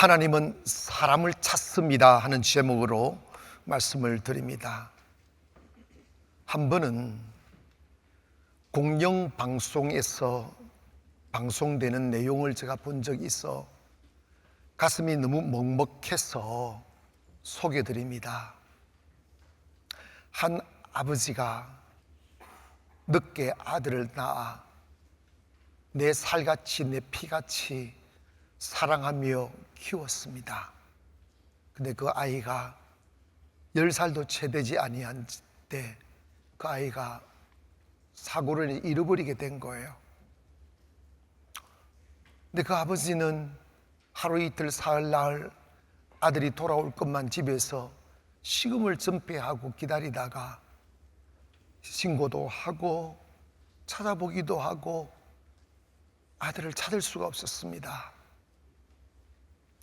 하나님은 사람을 찾습니다 하는 제목으로 말씀을 드립니다. 한 번은 공영방송에서 방송되는 내용을 제가 본 적이 있어 가슴이 너무 먹먹해서 소개드립니다. 한 아버지가 늦게 아들을 낳아 내 살같이 내 피같이 사랑하며 키웠습니다. 근데 그 아이가 10살도 채 되지 아니한 때 그 아이가 사고를 잃어버리게 된 거예요. 근데 그 아버지는 하루 이틀 사흘 나흘 아들이 돌아올 것만 집에서 식음을 전폐하고 기다리다가 신고도 하고 찾아보기도 하고 아들을 찾을 수가 없었습니다.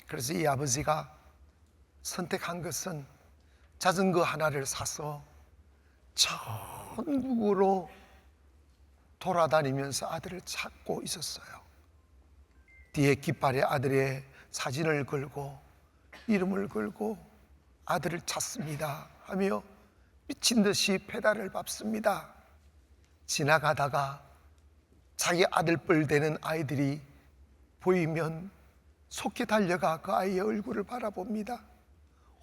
그래서 이 아버지가 선택한 것은 자전거 하나를 사서 전국으로 돌아다니면서 아들을 찾고 있었어요. 뒤에 깃발에 아들의 사진을 걸고 이름을 걸고 아들을 찾습니다 하며 미친 듯이 페달을 밟습니다. 지나가다가 자기 아들 뻘 되는 아이들이 보이면 속히 달려가 그 아이의 얼굴을 바라봅니다.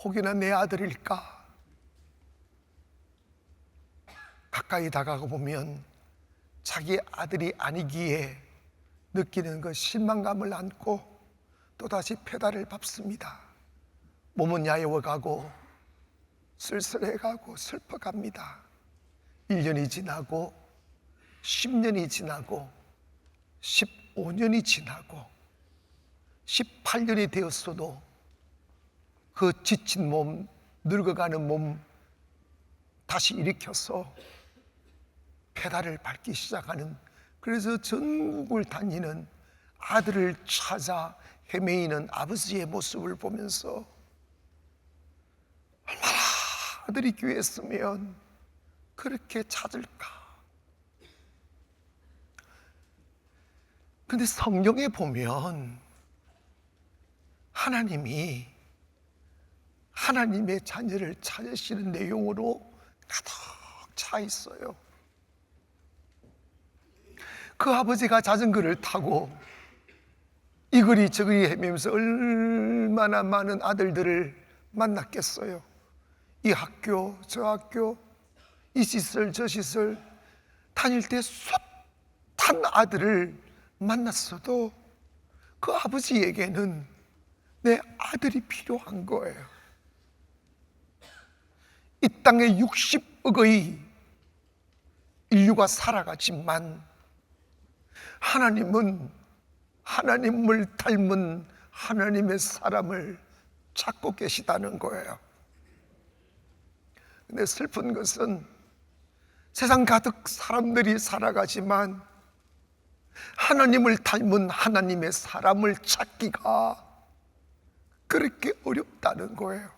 혹여나 내 아들일까? 가까이 다가가 보면 자기 아들이 아니기에 느끼는 그 실망감을 안고 또다시 페달을 밟습니다. 몸은 야여워가고 쓸쓸해가고 슬퍼갑니다. 1년이 지나고 10년이 지나고 15년이 지나고 18년이 되었어도 그 지친 몸, 늙어가는 몸 다시 일으켜서 페달을 밟기 시작하는, 그래서 전국을 다니는 아들을 찾아 헤매이는 아버지의 모습을 보면서 얼마나 아들이 귀했으면 그렇게 찾을까. 근데 성경에 보면 하나님이 하나님의 자녀를 찾으시는 내용으로 가득 차 있어요. 그 아버지가 자전거를 타고 이거리 저거리 헤매면서 얼마나 많은 아들들을 만났겠어요. 이 학교 저 학교 이 시설 저 시설 다닐 때 숱한 아들을 만났어도 그 아버지에게는 내 아들이 필요한 거예요. 이 땅에 60억의 인류가 살아가지만 하나님은 하나님을 닮은 하나님의 사람을 찾고 계시다는 거예요. 근데 슬픈 것은 세상 가득 사람들이 살아가지만 하나님을 닮은 하나님의 사람을 찾기가 그렇게 어렵다는 거예요.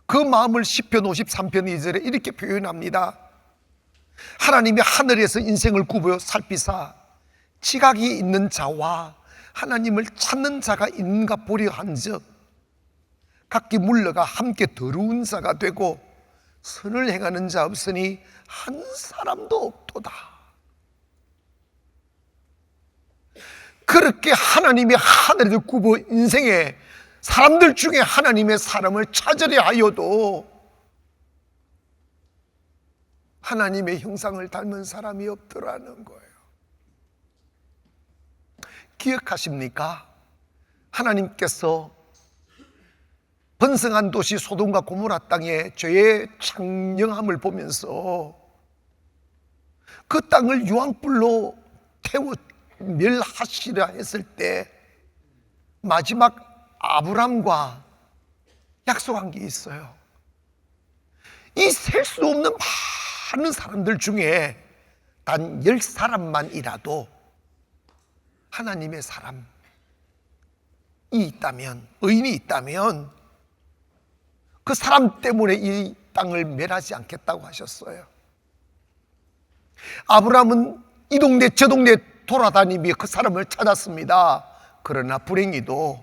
그 마음을 시편 53편 2절에 이렇게 표현합니다. 하나님이 하늘에서 인생을 굽어 살피사 지각이 있는 자와 하나님을 찾는 자가 있는가 보려 한즉 각기 물러가 함께 더러운 자가 되고 선을 행하는 자 없으니 한 사람도 없도다. 그렇게 하나님이 하늘에서 굽어 인생에 사람들 중에 하나님의 사람을 찾으려 하여도 하나님의 형상을 닮은 사람이 없더라는 거예요. 기억하십니까? 하나님께서 번성한 도시 소돔과 고모라 땅의 죄의 창령함을 보면서 그 땅을 유황불로 태워 멸하시려 했을 때 마지막 아브람과 약속한 게 있어요. 이 셀 수 없는 많은 사람들 중에 단 10사람만이라도 하나님의 사람이 있다면, 의인이 있다면 그 사람 때문에 이 땅을 멸하지 않겠다고 하셨어요. 아브라함은 이 동네 저 동네 돌아다니며 그 사람을 찾았습니다. 그러나 불행히도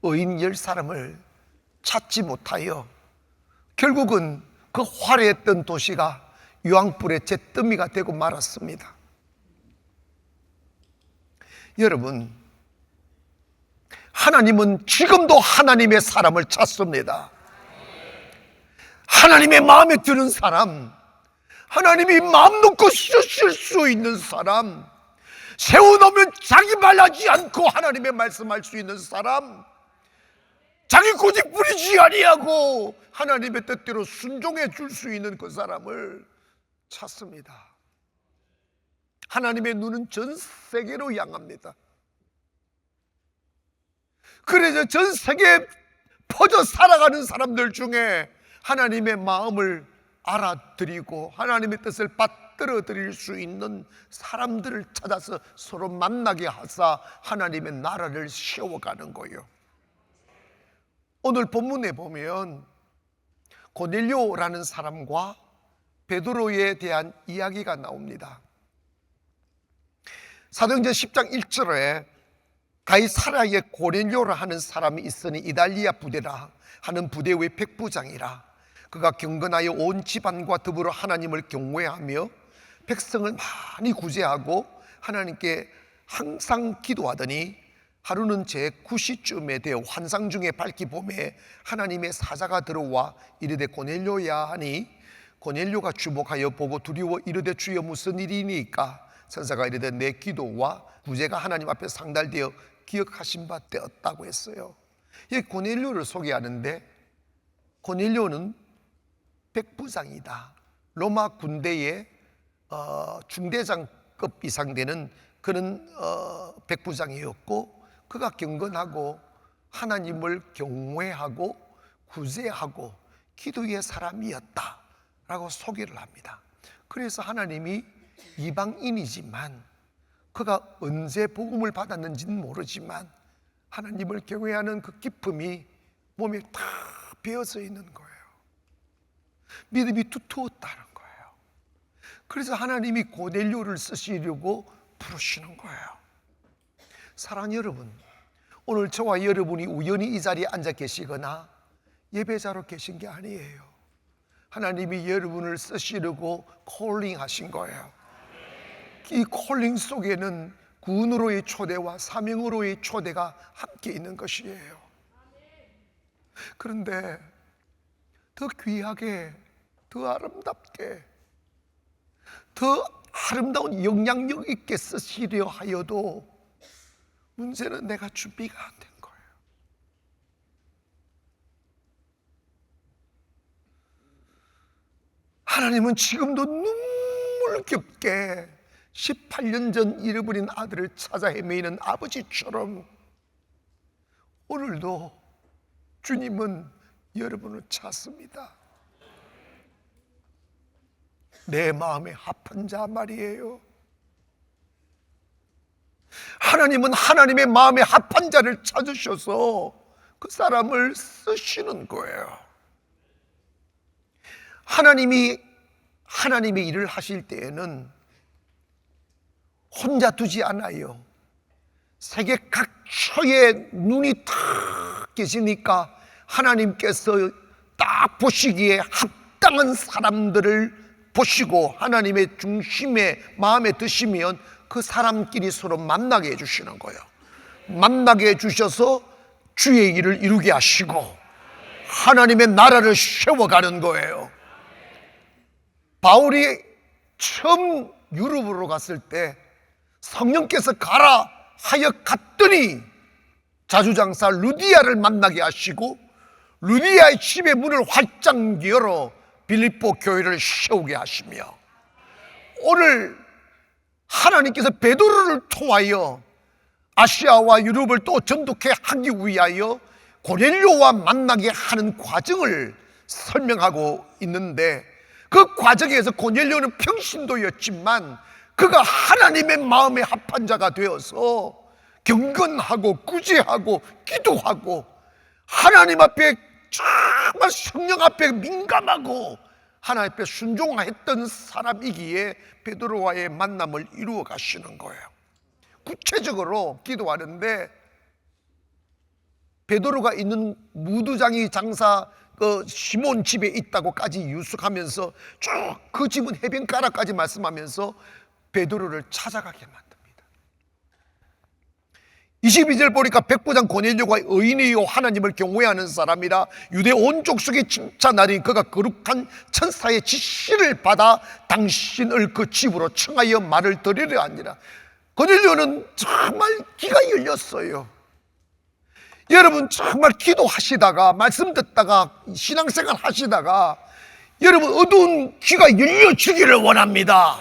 의인 10사람을 찾지 못하여 결국은 그 화려했던 도시가 유황불의 잿더미가 되고 말았습니다. 여러분, 하나님은 지금도 하나님의 사람을 찾습니다. 하나님의 마음에 드는 사람, 하나님이 마음 놓고 쓰실 수 있는 사람, 세워놓으면 자기 말하지 않고 하나님의 말씀할 수 있는 사람, 자기 고집 부리지 아니하고 하나님의 뜻대로 순종해 줄 수 있는 그 사람을 찾습니다. 하나님의 눈은 전 세계로 향합니다. 그래서 전 세계에 퍼져 살아가는 사람들 중에 하나님의 마음을 알아드리고 하나님의 뜻을 받들어 드릴 수 있는 사람들을 찾아서 서로 만나게 하사 하나님의 나라를 세워가는 거예요. 오늘 본문에 보면 고넬료라는 사람과 베드로에 대한 이야기가 나옵니다. 사도행전 10장 1절에 가이사랴에 고넬료라 하는 사람이 있으니 이달리아 부대라 하는 부대의 백부장이라. 그가 경건하여 온 집안과 더불어 하나님을 경외하며 백성을 많이 구제하고 하나님께 항상 기도하더니 하루는 제9시쯤에 되어 환상 중에 밝히 보매 하나님의 사자가 들어와 이르되 고넬료야 하니 고넬료가 주목하여 보고 두려워 이르되 주여 무슨 일이니까? 천사가 이르되 내 기도와 구제가 하나님 앞에 상달되어 기억하신 바 되었다고 했어요. 이 고넬료를 소개하는데 고넬료는 백부장이다. 로마 군대의 중대장급 이상 되는 그런 백부장이었고 그가 경건하고 하나님을 경외하고 구제하고 기도의 사람이었다라고 소개를 합니다. 그래서 하나님이 이방인이지만 그가 언제 복음을 받았는지는 모르지만 하나님을 경외하는 그 기쁨이 몸에 다 배어져 있는 거예요. 믿음이 두터웠다는 거예요. 그래서 하나님이 고넬료를 쓰시려고 부르시는 거예요. 사랑하는 여러분, 오늘 저와 여러분이 우연히 이 자리에 앉아 계시거나 예배자로 계신 게 아니에요. 하나님이 여러분을 쓰시려고 콜링하신 거예요. 이 콜링 속에는 구원으로의 초대와 사명으로의 초대가 함께 있는 것이에요. 그런데 더 귀하게, 더 아름답게, 더 아름다운 영향력 있게 쓰시려 하여도 문제는 내가 준비가 안 된 거예요. 하나님은 지금도 눈물겹게 18년 전 잃어버린 아들을 찾아 헤매이는 아버지처럼 오늘도 주님은 여러분을 찾습니다. 내 마음에 합한 자 말이에요. 하나님은 하나님의 마음에 합한 자를 찾으셔서 그 사람을 쓰시는 거예요. 하나님의 일을 하실 때에는 혼자 두지 않아요. 세계 각처에 눈이 탁 계시니까 하나님께서 딱 보시기에 합당한 사람들을 보시고 하나님의 중심에 마음에 드시면 그 사람끼리 서로 만나게 해주시는 거예요. 만나게 해주셔서 주의 일을 이루게 하시고 하나님의 나라를 세워가는 거예요. 바울이 처음 유럽으로 갔을 때 성령께서 가라 하여 갔더니 자주장사 루디아를 만나게 하시고 루디아의 집의 문을 활짝 열어 빌립보 교회를 세우게 하시며 오늘 하나님께서 베드로를 통하여 아시아와 유럽을 또 전독해 하기 위하여 고넬료와 만나게 하는 과정을 설명하고 있는데 그 과정에서 고넬료는 평신도였지만 그가 하나님의 마음에 합한 자가 되어서 경건하고 구제하고 기도하고 하나님 앞에 정말 성령 앞에 민감하고 하나님 앞에 순종했던 사람이기에 베드로와의 만남을 이루어 가시는 거예요. 구체적으로 기도하는데, 베드로가 있는 무두장이 장사 시몬 집에 있다고까지 유숙하면서 쭉 그 집은 해변가라까지 말씀하면서 베드로를 찾아가게 만듭니다. 22절 보니까 백부장 고넬료가 의인이요 하나님을 경외하는 사람이라 유대 온 족속이 칭찬하니 그가 거룩한 천사의 지시를 받아 당신을 그 집으로 청하여 말을 드리려 하니라. 고넬료는 정말 귀가 열렸어요. 여러분, 정말 기도하시다가 말씀 듣다가 신앙생활 하시다가 여러분 어두운 귀가 열려주기를 원합니다.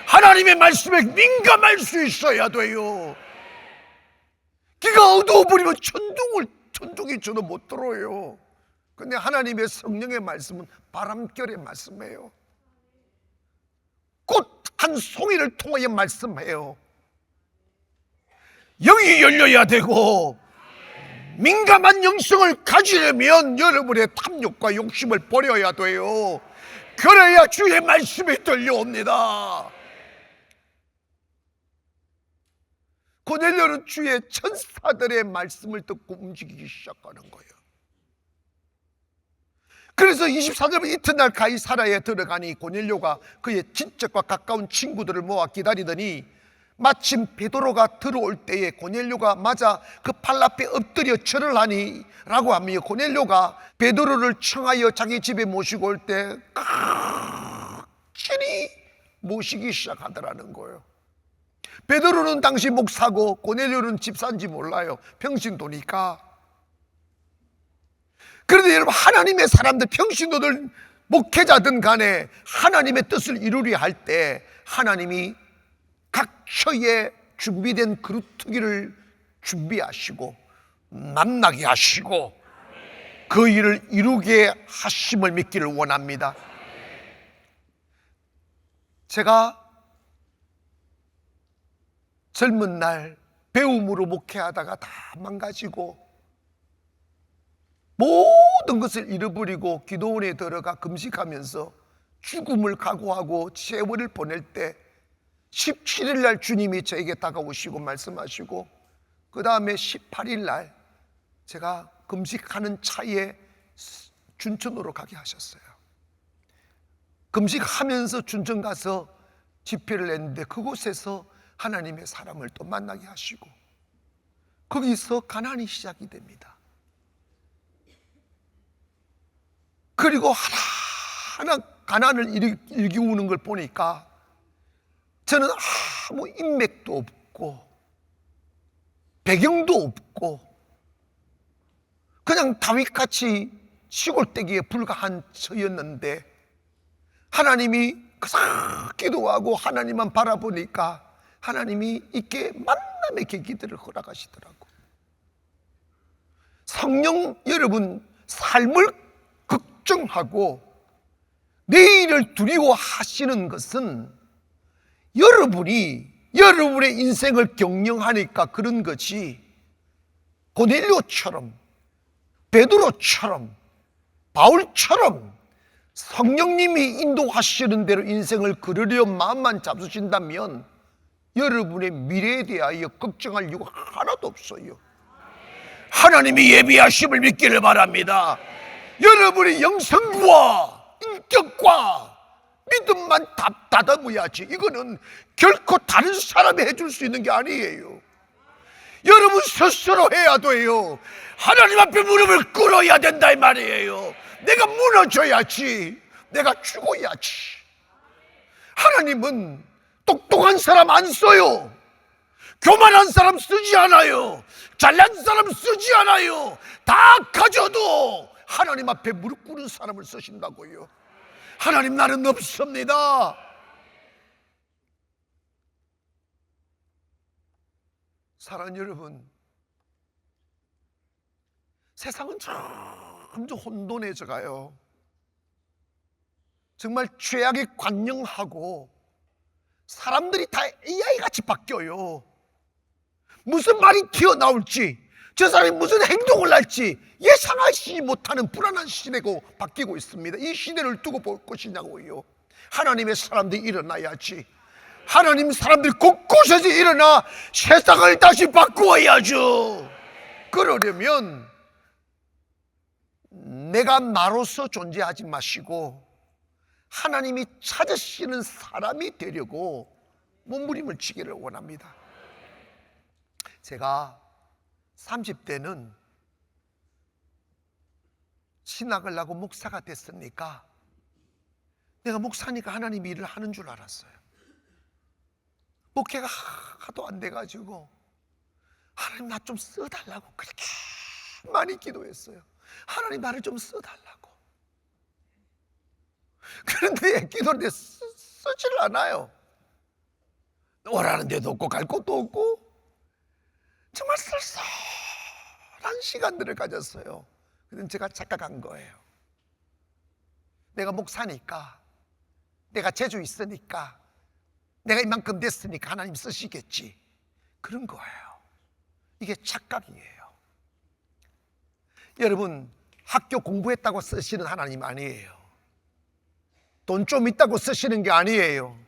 하나님의 말씀에 민감할 수 있어야 돼요. 귀가 어두워버리면 천둥이 저도 못 들어요. 근데 하나님의 성령의 말씀은 바람결의 말씀이에요. 꽃 한 송이를 통하여 말씀해요. 영이 열려야 되고, 민감한 영성을 가지려면 여러분의 탐욕과 욕심을 버려야 돼요. 그래야 주의 말씀이 들려옵니다. 고넬료는 주의 천사들의 말씀을 듣고 움직이기 시작하는 거예요. 그래서 24절 이튿날 가이사랴에 들어가니 고넬료가 그의 친척과 가까운 친구들을 모아 기다리더니 마침 베드로가 들어올 때에 고넬료가 맞아 그 팔 앞에 엎드려 절을 하니 라고 하며, 고넬료가 베드로를 청하여 자기 집에 모시고 올 때 친히 모시기 시작하더라는 거예요. 베드로는 당시 목사고 고넬료는 집사인지 몰라요. 평신도니까. 그런데 여러분, 하나님의 사람들, 평신도들, 목회자든 간에 하나님의 뜻을 이루려 할 때 하나님이 각 처에 준비된 그루터기를 준비하시고 만나게 하시고 그 일을 이루게 하심을 믿기를 원합니다. 제가 젊은 날 배움으로 목회하다가 다 망가지고 모든 것을 잃어버리고 기도원에 들어가 금식하면서 죽음을 각오하고 세월을 보낼 때 17일 날 주님이 저에게 다가오시고 말씀하시고, 그 다음에 18일 날 제가 금식하는 차에 춘천으로 가게 하셨어요. 금식하면서 춘천 가서 집회를 했는데 그곳에서 하나님의 사람을 또 만나게 하시고 거기서 가난이 시작이 됩니다. 그리고 하나하나 가난을 일기우는 걸 보니까 저는 아무 인맥도 없고 배경도 없고 그냥 다윗같이 시골떼기에 불과한 저였는데, 하나님이 기도하고 하나님만 바라보니까 하나님이 이렇게 만남의 계기들을 허락하시더라고. 성령 여러분, 삶을 걱정하고 내일을 두려워하시는 것은 여러분이 여러분의 인생을 경영하니까 그런 거지, 고넬료처럼 베드로처럼 바울처럼 성령님이 인도하시는 대로 인생을 걸으려 마음만 잡수신다면 여러분의 미래에 대하여 걱정할 이유가 하나도 없어요. 하나님이 예비하심을 믿기를 바랍니다. 여러분의 영성과 인격과 믿음만 다듬어야지, 이거는 결코 다른 사람이 해줄 수 있는 게 아니에요. 여러분 스스로 해야 돼요. 하나님 앞에 무릎을 꿇어야 된다 이 말이에요. 내가 무너져야지, 내가 죽어야지. 하나님은 똑똑한 사람 안 써요. 교만한 사람 쓰지 않아요. 잘난 사람 쓰지 않아요. 다 가져도 하나님 앞에 무릎 꿇은 사람을 쓰신다고요. 하나님, 나는 없습니다. 사랑하는 여러분, 세상은 점점 혼돈해져 가요. 정말 죄악에 관영하고 사람들이 다 AI같이 바뀌어요. 무슨 말이 튀어나올지, 저 사람이 무슨 행동을 할지 예상하지 못하는 불안한 시대고 바뀌고 있습니다. 이 시대를 두고 볼 것이냐고요. 하나님의 사람들이 일어나야지. 하나님 사람들이 곳곳에서 일어나 세상을 다시 바꾸어야죠. 그러려면 내가 나로서 존재하지 마시고 하나님이 찾으시는 사람이 되려고 몸부림을 치기를 원합니다. 제가 30대는 신학을 하고 목사가 됐으니까 내가 목사니까 하나님이 일을 하는 줄 알았어요. 목회가 하도 안 돼가지고 하나님 나 좀 써달라고 그렇게 많이 기도했어요. 하나님 나를 좀 써달라고. 그런데 기도하는데 쓰지를 않아요. 오라는 데도 없고 갈 곳도 없고 정말 쓸쓸한 시간들을 가졌어요. 그래서 제가 착각한 거예요. 내가 목사니까, 내가 재주 있으니까, 내가 이만큼 됐으니까 하나님 쓰시겠지. 그런 거예요. 이게 착각이에요. 여러분, 학교 공부했다고 쓰시는 하나님 아니에요. 돈 좀 있다고 쓰시는 게 아니에요.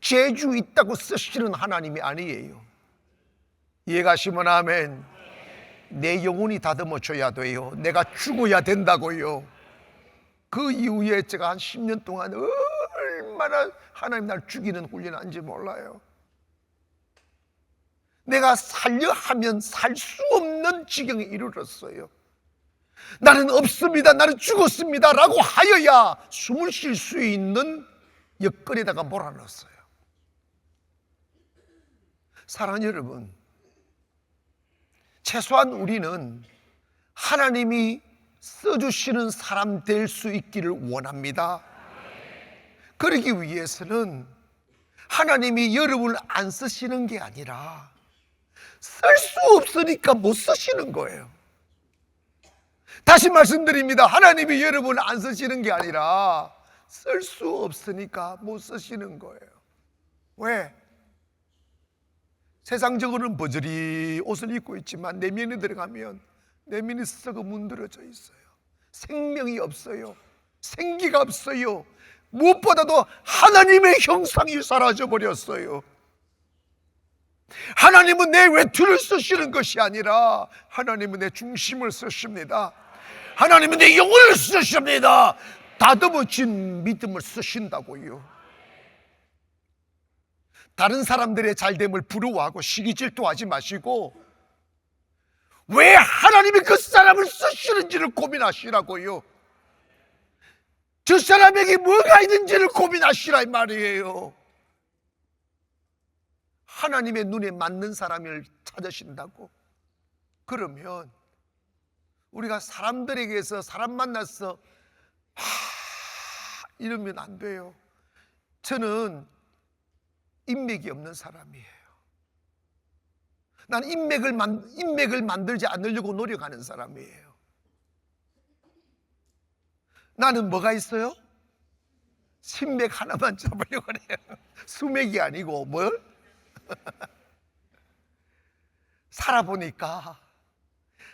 재주 있다고 쓰시는 하나님이 아니에요. 이해가시면 아멘. 내 영혼이 다듬어져야 돼요. 내가 죽어야 된다고요. 그 이후에 제가 한 10년 동안 얼마나 하나님 날 죽이는 훈련을 한지 몰라요. 내가 살려 하면 살 수 없는 지경에 이르렀어요. 나는 없습니다, 나는 죽었습니다 라고 하여야 숨을 쉴 수 있는 여건에다가 몰아넣었어요. 사랑하는 여러분, 최소한 우리는 하나님이 써주시는 사람 될 수 있기를 원합니다. 그러기 위해서는 하나님이 여러분을 안 쓰시는 게 아니라 쓸 수 없으니까 못 쓰시는 거예요. 다시 말씀드립니다. 하나님이 여러분을 안 쓰시는 게 아니라 쓸 수 없으니까 못 쓰시는 거예요. 왜? 세상적으로는 버저리 옷을 입고 있지만 내면에 들어가면 내면이 썩어 문드러져 있어요. 생명이 없어요. 생기가 없어요. 무엇보다도 하나님의 형상이 사라져 버렸어요. 하나님은 내 외투를 쓰시는 것이 아니라 하나님은 내 중심을 쓰십니다. 하나님은 내 영혼을 쓰십니다. 다듬어진 믿음을 쓰신다고요. 다른 사람들의 잘됨을 부러워하고 시기 질투하지 마시고 왜 하나님이 그 사람을 쓰시는지를 고민하시라고요. 저 사람에게 뭐가 있는지를 고민하시라 이 말이에요. 하나님의 눈에 맞는 사람을 찾으신다고. 그러면 우리가 사람들에게서 사람 만나서 이러면 안 돼요. 저는 인맥이 없는 사람이에요. 나는 인맥을 만들지 않으려고 노력하는 사람이에요. 나는 뭐가 있어요? 신맥 하나만 잡으려고 해요. 수맥이 아니고 뭘? 살아보니까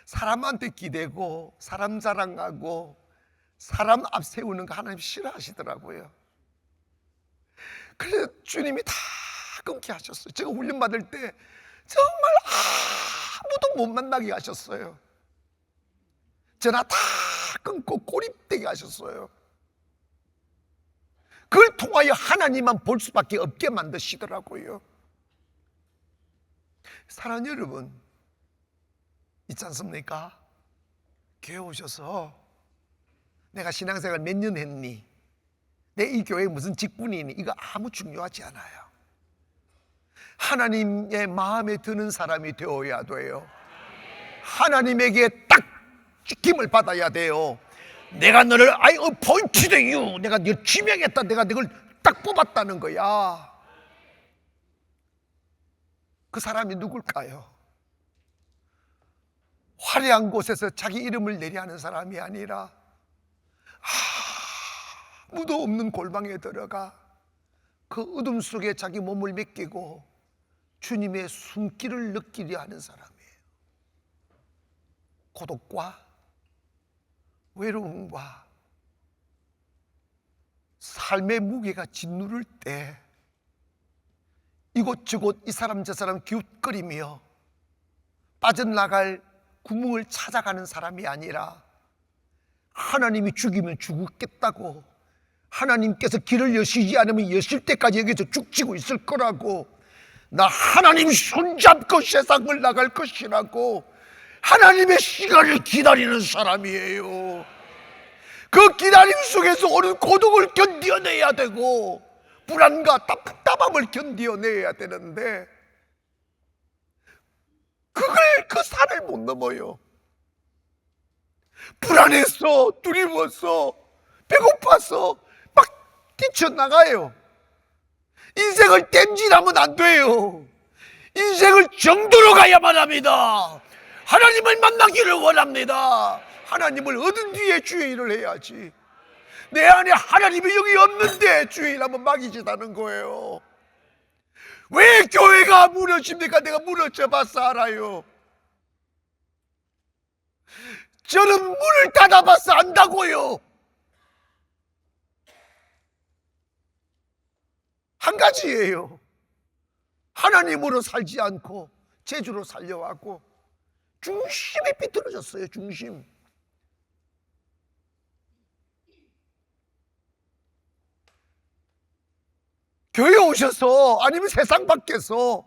사람한테 기대고 사람 자랑하고 사람 앞세우는 거 하나님 싫어하시더라고요. 그래서 주님이 다 끊게 하셨어요. 제가 훈련 받을 때 정말 아무도 못 만나게 하셨어요. 전화 다 끊고 고립되게 하셨어요. 그걸 통하여 하나님만 볼 수밖에 없게 만드시더라고요. 사랑하는 여러분, 있지 않습니까? 교회 오셔서 내가 신앙생활 몇 년 했니? 내 이 교회에 무슨 직분이 있니? 이거 아무 중요하지 않아요. 하나님의 마음에 드는 사람이 되어야 돼요. 하나님에게 딱 지킴을 받아야 돼요. 내가 너를 I appointed you, 내가 너 지명했다, 내가 너를 딱 뽑았다는 거야. 그 사람이 누굴까요? 화려한 곳에서 자기 이름을 내려하는 사람이 아니라 아무도 없는 골방에 들어가 그 어둠 속에 자기 몸을 맡기고 주님의 숨길을 느끼려 하는 사람이에요. 고독과 외로움과 삶의 무게가 짓누를 때 이곳저곳 이 사람 저 사람 기웃거리며 빠져나갈 구멍을 찾아가는 사람이 아니라 하나님이 죽이면 죽겠다고, 하나님께서 길을 여시지 않으면 여실 때까지 여기서 죽치고 있을 거라고, 나 하나님 손잡고 세상을 나갈 것이라고 하나님의 시간을 기다리는 사람이에요. 그 기다림 속에서 오는 고독을 견뎌내야 되고 불안과 답답함을 견뎌내야 되는데 그 산을 못 넘어요. 불안해서, 두려워서, 배고파서 막 뛰쳐나가요. 인생을 땜질하면 안 돼요. 인생을 정도로 가야만 합니다. 하나님을 만나기를 원합니다. 하나님을 얻은 뒤에 주의 일을 해야지. 내 안에 하나님이 여기 없는데 주의 일 하면 막이지다는 거예요. 왜 교회가 무너집니까? 내가 무너져 봐서 알아요. 저는 문을 닫아봐서 안다고요. 한 가지예요. 하나님으로 살지 않고 제주로 살려왔고 중심이 삐뚤어졌어요. 중심. 교회 오셔서 아니면 세상 밖에서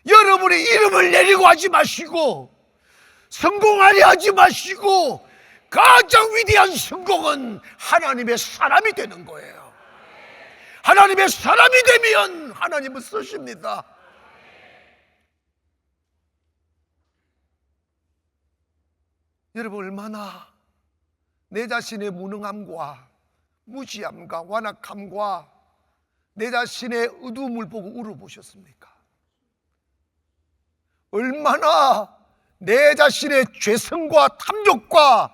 여러분의 이름을 내리고 하지 마시고 성공하려 하지 마시고 가장 위대한 성공은 하나님의 사람이 되는 거예요. 하나님의 사람이 되면 하나님은 쓰십니다. 여러분, 얼마나 내 자신의 무능함과 무지함과 완악함과 내 자신의 어두움을 보고 울어보셨습니까? 얼마나 내 자신의 죄성과 탐욕과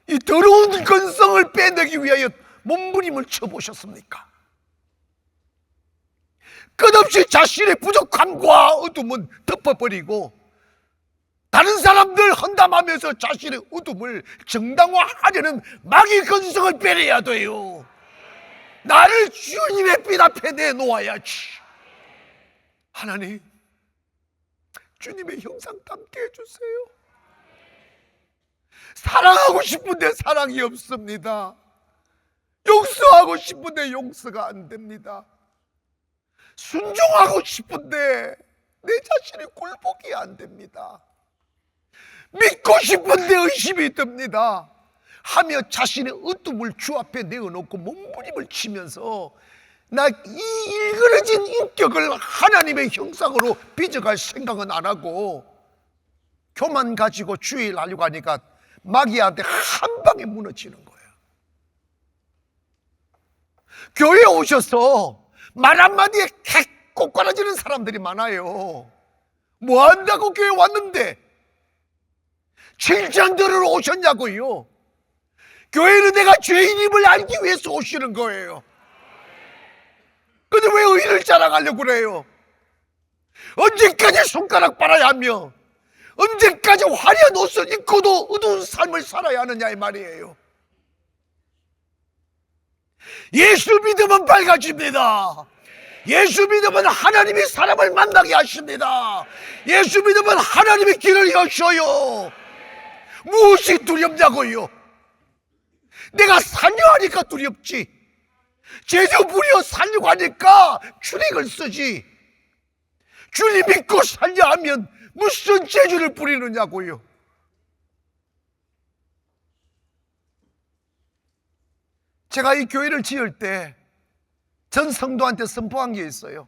이 더러운 근성을 빼내기 위하여 몸부림을 쳐보셨습니까? 끝없이 자신의 부족함과 어둠은 덮어버리고 다른 사람들 헌담하면서 자신의 어둠을 정당화하려는 마귀 근성을 빼내야 돼요. 나를 주님의 빛 앞에 내놓아야지. 하나님, 주님의 형상 담게 해주세요. 사랑하고 싶은데 사랑이 없습니다. 용서하고 싶은데 용서가 안 됩니다. 순종하고 싶은데 내 자신의 굴복이 안 됩니다. 믿고 싶은데 의심이 듭니다. 하며 자신의 어둠을 주 앞에 내어놓고 몸부림을 치면서 나 이 일그러진 인격을 하나님의 형상으로 빚어갈 생각은 안 하고 교만 가지고 주의 일 하려고 하니까 마귀한테 한 방에 무너지는 거예요. 교회에 오셔서 말 한마디에 객 꼬꾸라지는 사람들이 많아요. 뭐 한다고 교회 왔는데 칭찬 들으러 오셨냐고요. 교회는 내가 죄인임을 알기 위해서 오시는 거예요. 근데 왜 의를 자랑하려고 그래요? 언제까지 손가락 빨아야 하며 언제까지 화려한 옷을 입고도 어두운 삶을 살아야 하느냐 이 말이에요. 예수 믿으면 밝아집니다. 예수 믿으면 하나님이 사람을 만나게 하십니다. 예수 믿으면 하나님의 길을 여셔요. 무엇이 두렵냐고요? 내가 살려 하니까 두렵지. 제주 부려 살려고 하니까 추릭을 쓰지. 주님 믿고 살려 하면 무슨 제주를 부리느냐고요. 제가 이 교회를 지을 때 전 성도한테 선포한 게 있어요.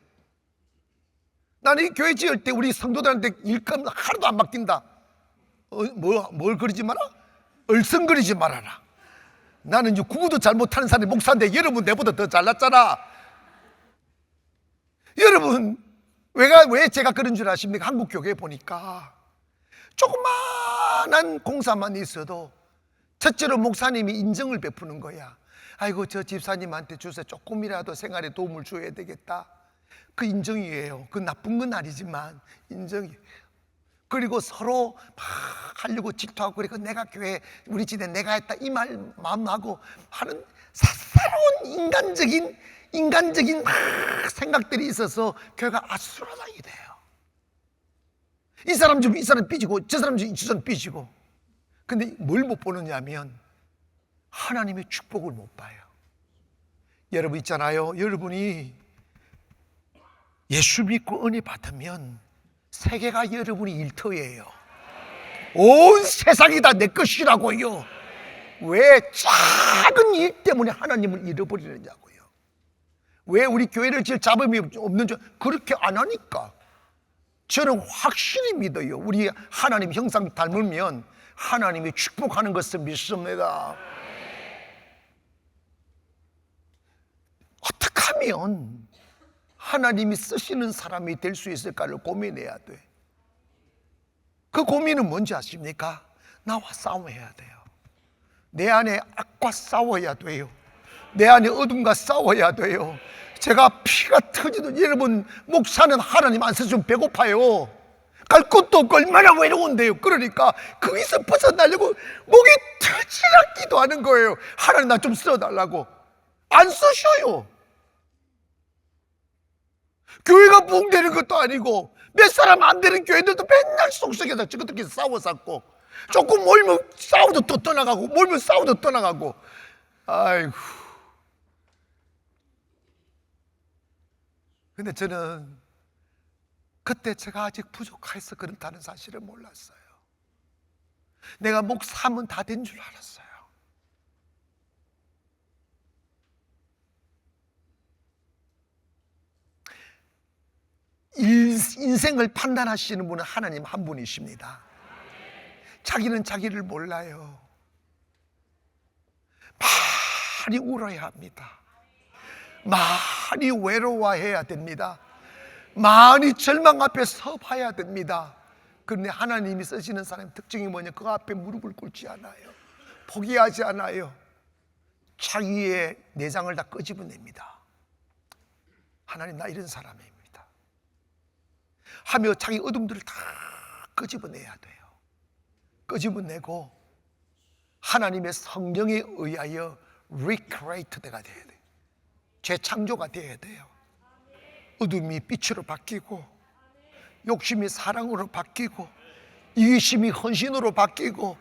나는 이 교회 지을 때 우리 성도들한테 일감 하나도 안 맡긴다. 뭘 그리지 마라? 얼성거리지 말아라. 나는 이제 구구도 잘 못하는 사람이 목사인데 여러분 내보다 더 잘났잖아. 여러분 왜 제가 그런 줄 아십니까? 한국 교회에 보니까 조그마한 공사만 있어도 첫째로 목사님이 인정을 베푸는 거야. 아이고 저 집사님한테 주세요. 조금이라도 생활에 도움을 줘야 되겠다. 그 인정이에요. 그 나쁜 건 아니지만 인정이에요. 그리고 서로 막 하려고 질투하고, 그리고 내가 교회 우리 집에 내가 했다 이 말 마음하고 하는 사사로운 인간적인 막 생각들이 있어서 교회가 아수라장이 돼요. 이 사람 좀 이 사람 삐지고, 저 사람 좀 저 사람 삐지고. 근데 뭘 못 보느냐 하면 하나님의 축복을 못 봐요. 여러분 있잖아요, 여러분이 예수 믿고 은혜 받으면 세계가 여러분이 일터예요. 온 세상이 다 내 것이라고요. 왜 작은 일 때문에 하나님을 잃어버리느냐고요. 왜 우리 교회를 지을 자금이 없는 줄 그렇게 안 하니까. 저는 확실히 믿어요. 우리 하나님 형상 닮으면 하나님이 축복하는 것을 믿습니다. 어떻게 하면 하나님이 쓰시는 사람이 될 수 있을까를 고민해야 돼. 그 고민은 뭔지 아십니까? 나와 싸워야 돼요. 내 안에 악과 싸워야 돼요. 내 안에 어둠과 싸워야 돼요. 제가 피가 터지듯, 여러분 목사는 하나님 안 쓰시면 배고파요. 갈 곳도 없고 얼마나 외로운데요. 그러니까 거기서 벗어나려고 목이 터지라 기도하는 거예요. 하나님 나 좀 써달라고. 안 쓰셔요. 교회가 붕대는 것도 아니고 몇 사람 안 되는 교회들도 맨날 속속에서 저것들끼리 싸워쌌고, 조금 몰면 싸우도 또 떠나가고, 몰면 싸우도 떠나가고. 아이고. 근데 저는 그때 제가 아직 부족해서 그렇다는 사실을 몰랐어요. 내가 목사하면 다 된 줄 알았어요. 인생을 판단하시는 분은 하나님 한 분이십니다. 자기는 자기를 몰라요. 많이 울어야 합니다. 많이 외로워해야 됩니다. 많이 절망 앞에 서봐야 됩니다. 그런데 하나님이 쓰시는 사람의 특징이 뭐냐? 그 앞에 무릎을 꿇지 않아요. 포기하지 않아요. 자기의 내장을 다 끄집어냅니다. 하나님 나 이런 사람입니다 하며 자기 어둠들을 다 끄집어내야 돼요. 끄집어내고 하나님의 성령에 의하여 리크레이트가 돼야 돼요. 재창조가 돼야 돼요. 어둠이 빛으로 바뀌고, 욕심이 사랑으로 바뀌고, 이기심이 헌신으로 바뀌고,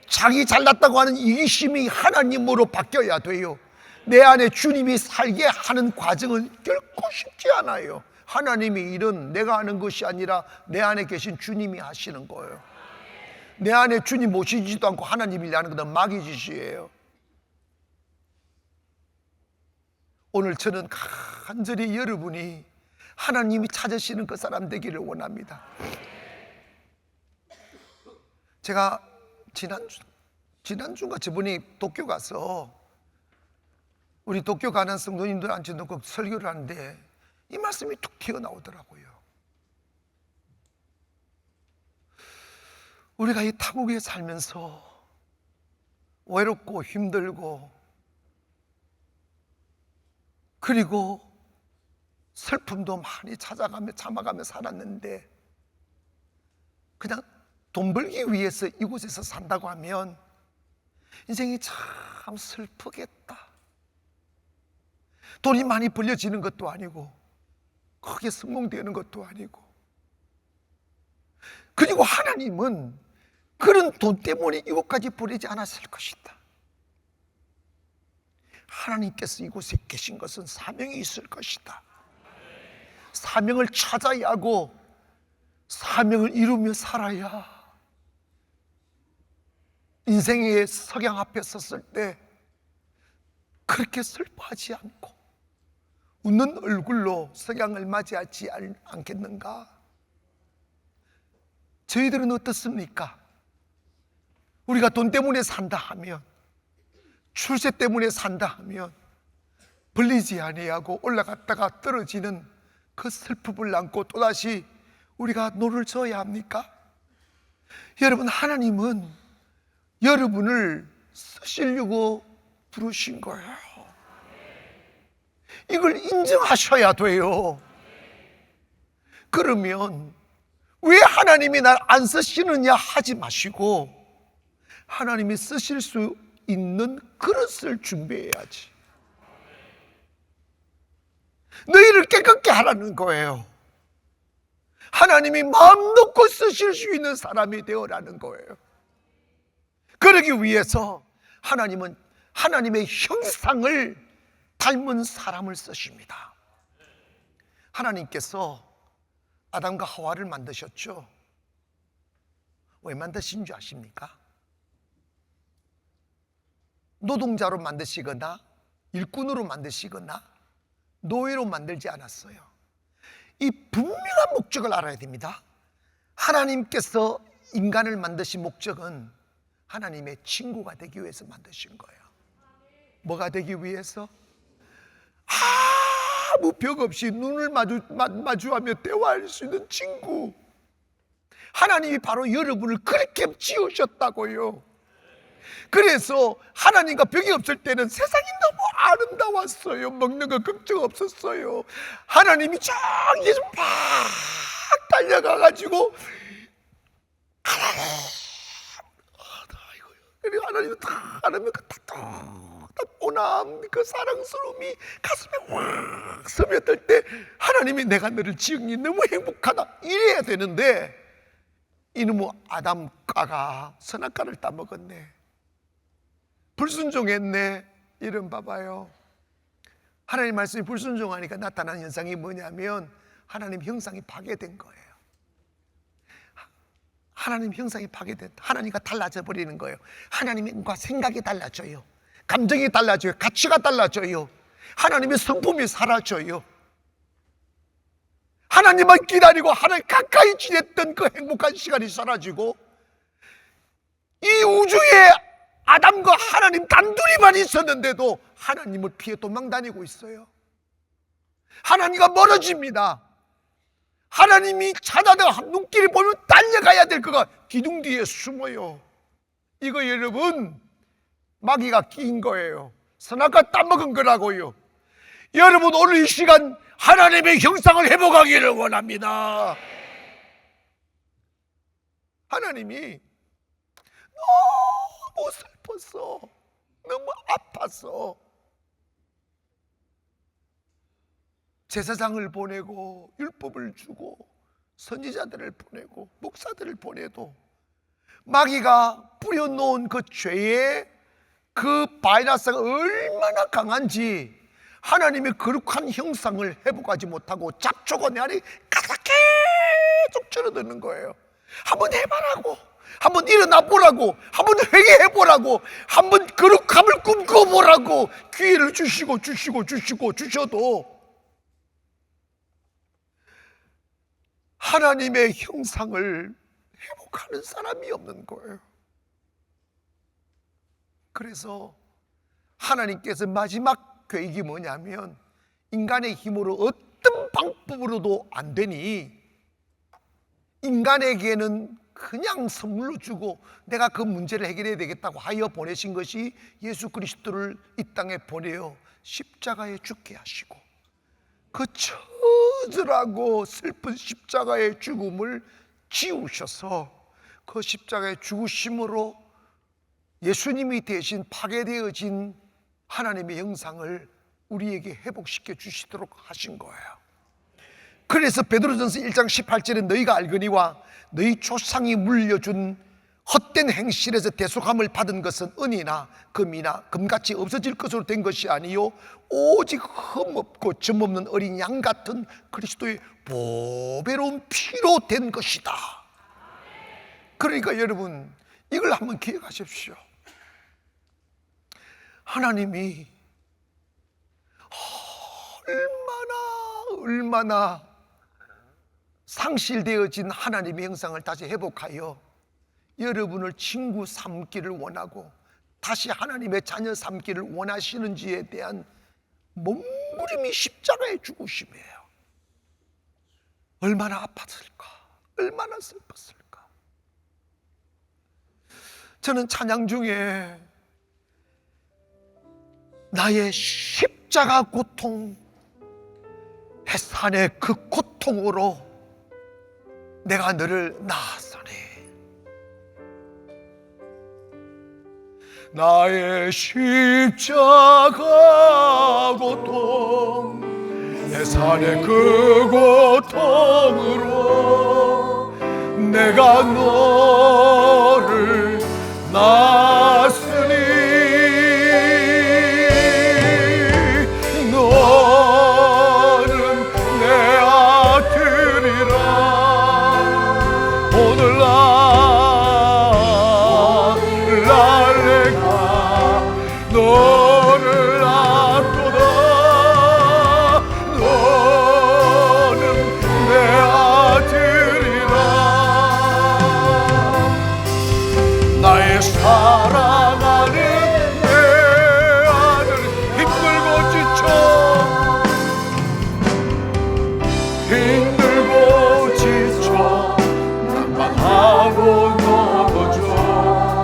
자기 잘났다고 하는 이기심이 하나님으로 바뀌어야 돼요. 내 안에 주님이 살게 하는 과정은 결코 쉽지 않아요. 하나님의 일은 내가 하는 것이 아니라 내 안에 계신 주님이 하시는 거예요. 내 안에 주님 모시지도 않고 하나님 일 하는 것은 마귀 짓이에요. 오늘 저는 간절히 여러분이 하나님이 찾으시는 그 사람 되기를 원합니다. 제가 지난주가 저번에 도쿄 가서 우리 도쿄 가는 성도님들 앉혀놓고 설교를 하는데 이 말씀이 툭 튀어나오더라고요. 우리가 이 타국에 살면서 외롭고 힘들고, 그리고 슬픔도 많이 찾아가며 참아가며 살았는데, 그냥 돈 벌기 위해서 이곳에서 산다고 하면 인생이 참 슬프겠다. 돈이 많이 벌려지는 것도 아니고 크게 성공되는 것도 아니고, 그리고 하나님은 그런 돈 때문에 이곳까지 보내지 않았을 것이다. 하나님께서 이곳에 계신 것은 사명이 있을 것이다. 사명을 찾아야 하고 사명을 이루며 살아야 인생의 석양 앞에 섰을 때 그렇게 슬퍼하지 않고 웃는 얼굴로 석양을 맞이하지 않겠는가? 저희들은 어떻습니까? 우리가 돈 때문에 산다 하면, 출세 때문에 산다 하면 벌리지 아니하고 올라갔다가 떨어지는 그 슬픔을 안고 또다시 우리가 노를 져야 합니까? 여러분, 하나님은 여러분을 쓰시려고 부르신 거예요. 이걸 인정하셔야 돼요. 그러면 왜 하나님이 날 안 쓰시느냐 하지 마시고 하나님이 쓰실 수 있는 그릇을 준비해야지. 너희를 깨끗게 하라는 거예요. 하나님이 마음 놓고 쓰실 수 있는 사람이 되어라는 거예요. 그러기 위해서 하나님은 하나님의 형상을 닮은 사람을 쓰십니다. 하나님께서 아담과 하와를 만드셨죠. 왜 만드신 줄 아십니까? 노동자로 만드시거나 일꾼으로 만드시거나 노예로 만들지 않았어요. 이 분명한 목적을 알아야 됩니다. 하나님께서 인간을 만드신 목적은 하나님의 친구가 되기 위해서 만드신 거예요. 뭐가 되기 위해서? 아무 벽 없이 눈을 마주하며 대화할 수 있는 친구. 하나님이 바로 여러분을 그렇게 지으셨다고요. 그래서 하나님과 벽이 없을 때는 세상이 너무 아름다웠어요. 먹는 거 걱정 없었어요. 하나님이 저기서 막 달려가가지고 그리고 하나님이 다 하나님 오남 그 사랑스러움이 가슴에 확 스며들 때 하나님이 내가 너를 지으니 너무 행복하다 이래야 되는데 이놈의 아담과가 선악과를 따먹었네, 불순종했네. 이런 봐봐요. 하나님 말씀이 불순종하니까 나타난 현상이 뭐냐면 하나님 형상이 파괴된 거예요. 하나님 형상이 파괴된, 하나님과 달라져 버리는 거예요. 하나님과 생각이 달라져요. 감정이 달라져요. 가치가 달라져요. 하나님의 성품이 사라져요. 하나님만 기다리고 하나님 가까이 지냈던 그 행복한 시간이 사라지고 이 우주에 아담과 하나님 단둘이만 있었는데도 하나님을 피해 도망다니고 있어요. 하나님과 멀어집니다. 하나님이 찾아다 눈길이 보면 달려가야 될 거가 기둥 뒤에 숨어요. 이거 여러분 마귀가 끼인 거예요. 선악과 따먹은 거라고요. 여러분 오늘 이 시간 하나님의 형상을 회복하기를 원합니다. 하나님이 너무 슬펐어. 너무 아팠어. 제사장을 보내고 율법을 주고 선지자들을 보내고 목사들을 보내도 마귀가 뿌려놓은 그 죄의 그 바이러스가 얼마나 강한지 하나님의 거룩한 형상을 회복하지 못하고 잡초가 내 안에 가득 계속 줄어드는 거예요. 한번 해봐라고, 한번 일어나 보라고, 한번 회개해 보라고, 한번 거룩함을 꿈꿔 보라고 기회를 주셔도 하나님의 형상을 회복하는 사람이 없는 거예요. 그래서 하나님께서 마지막 계획이 뭐냐면 인간의 힘으로 어떤 방법으로도 안 되니 인간에게는 그냥 선물로 주고 내가 그 문제를 해결해야 되겠다고 하여 보내신 것이 예수 그리스도를 이 땅에 보내어 십자가에 죽게 하시고 그 처절하고 슬픈 십자가의 죽음을 지우셔서 그 십자가의 죽으심으로 예수님이 대신 파괴되어진 하나님의 형상을 우리에게 회복시켜 주시도록 하신 거예요. 그래서 베드로전서 1장 18절에 너희가 알거니와 너희 조상이 물려준 헛된 행실에서 대속함을 받은 것은 은이나 금이나 금같이 없어질 것으로 된 것이 아니요 오직 흠없고 점없는 어린 양 같은 그리스도의 보배로운 피로 된 것이다. 그러니까 여러분 이걸 한번 기억하십시오. 하나님이 얼마나 상실되어진 하나님의 형상을 다시 회복하여 여러분을 친구 삼기를 원하고 다시 하나님의 자녀 삼기를 원하시는지에 대한 몸부림이 십자가의 죽으심이에요. 얼마나 아팠을까, 얼마나 슬펐을까. 저는 찬양 중에 나의 십자가 고통, 해산의 그 고통으로 내가 너를 낳았으니 나의 십자가 고통 내 산의 그 고통으로 내가 너를 낳았으니 너는 내 아들이라 오늘날 내가 너를 낳았도다 너는 내 아들이라 나의 사랑하는 내 아들 힘들고 지쳐 난방하고 넘어져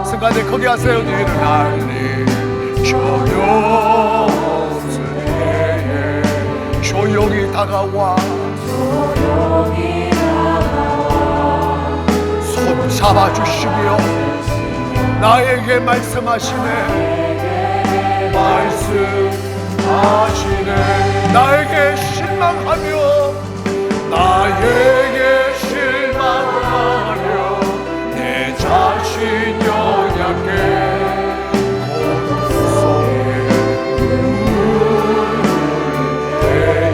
순간에 거기 하세요 너희를 알리 소용없을 때에 조용히 다가와 손 잡아주시며 나에게 말씀하시네 나에게 실망하며 내 자신 연약해 고통 속에 누울 때에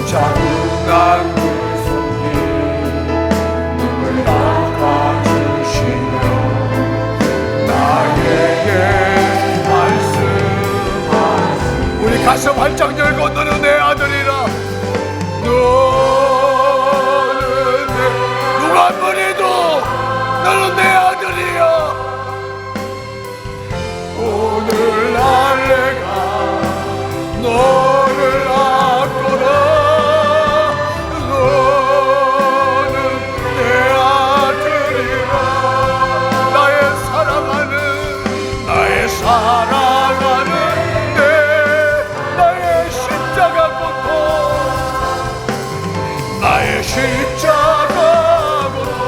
자국난 그 손길 눈물 닦아주시며 나에게 말씀하시네 우리 가슴 활짝 열고 너는 내 아들이라 누가 보내도 너는 내 아들이야 오늘날 내가 너를 낳았구나 너는 내 아들이라 나의 사랑하는 나의 십자가 고통 나의 십자가 고통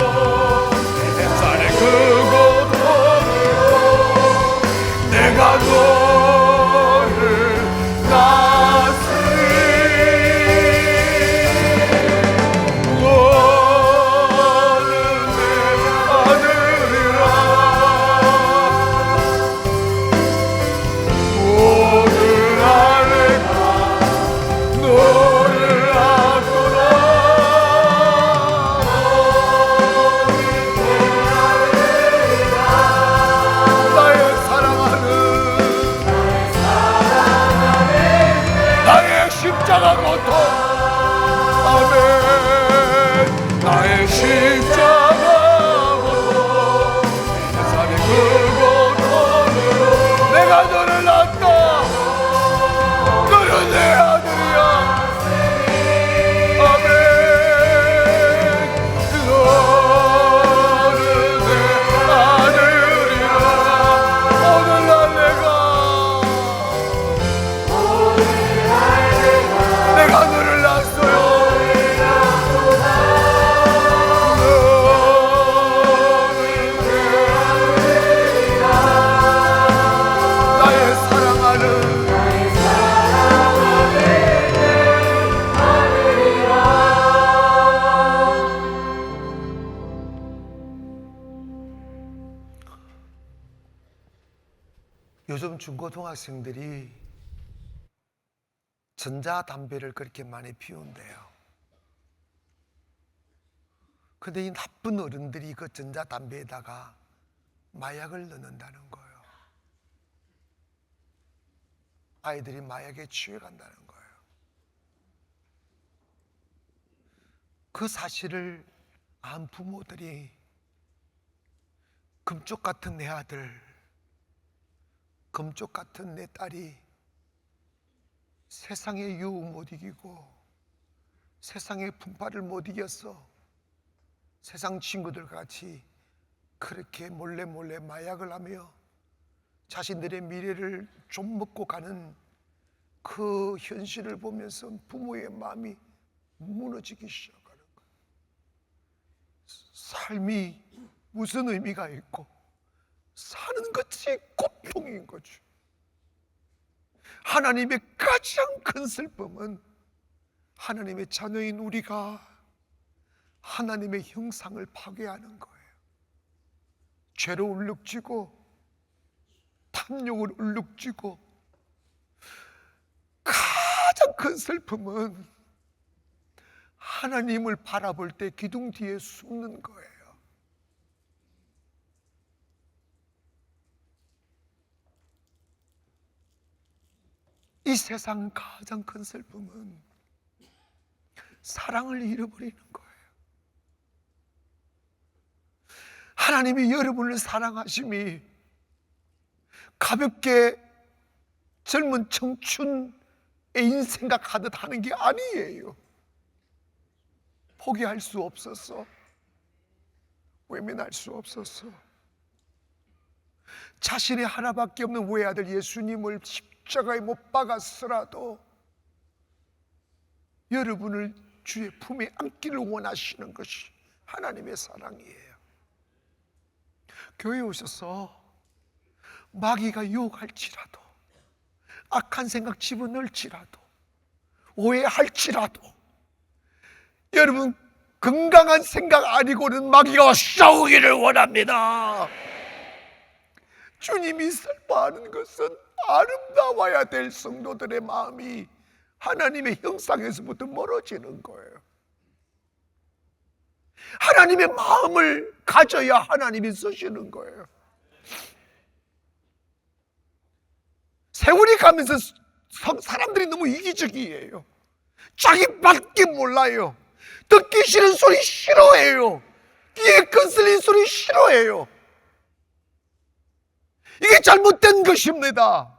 내 산의 그 고통으로 내가 너를 낳았으니 너는 내 아들이라 오늘날 내가 너를 낳았구나 나의 사랑하는 나의 십자가 고통 아멘 나의 십자가 고통 내 삶의 그 고통으로 내가 너를 낳았다 너는 내 아들이야 아멘 너는 내 아들이라 오늘날 내가 너를 낳았어요 나의 사랑하는 요즘 중고등학생들이 전자담배를 그렇게 많이 피운대요. 근데 이 나쁜 어른들이 그 전자담배에다가 마약을 넣는다는 거예요. 아이들이 마약에 취해간다는 거예요. 그 사실을 안 부모들이 금쪽 같은 내 아들, 금쪽 같은 내 딸이 세상의 유혹 못 이기고 세상의 풍파를 못 이겼어. 세상 친구들 같이 그렇게 몰래 마약을 하며 자신들의 미래를 좀 먹고 가는 그 현실을 보면서 부모의 마음이 무너지기 시작하는 거예요. 삶이 무슨 의미가 있고 사는 것이 고통인 거죠. 하나님의 가장 큰 슬픔은 하나님의 자녀인 우리가 하나님의 형상을 파괴하는 거예요. 죄로 울룩지고 탐욕을 울룩지고, 가장 큰 슬픔은 하나님을 바라볼 때 기둥 뒤에 숨는 거예요. 이 세상 가장 큰 슬픔은 사랑을 잃어버리는 거예요. 하나님이 여러분을 사랑하심이 가볍게 젊은 청춘 애인 생각하듯 하는 게 아니에요. 포기할 수 없었어. 외면할 수 없었어. 자신의 하나밖에 없는 외아들 예수님을 십자가에 못 박았으라도 여러분을 주의 품에 안기를 원하시는 것이 하나님의 사랑이에요. 교회에 오셔서 마귀가 유혹할지라도, 악한 생각 집어넣을지라도, 오해할지라도, 여러분 건강한 생각 아니고는 마귀가 싸우기를 원합니다. 주님이 슬퍼하는 것은 아름다워야 될 성도들의 마음이 하나님의 형상에서부터 멀어지는 거예요. 하나님의 마음을 가져야 하나님이 쓰시는 거예요. 세월이 가면서 사람들이 너무 이기적이에요. 자기밖에 몰라요. 듣기 싫은 소리 싫어해요. 귀에 거슬린 소리 싫어해요. 이게 잘못된 것입니다.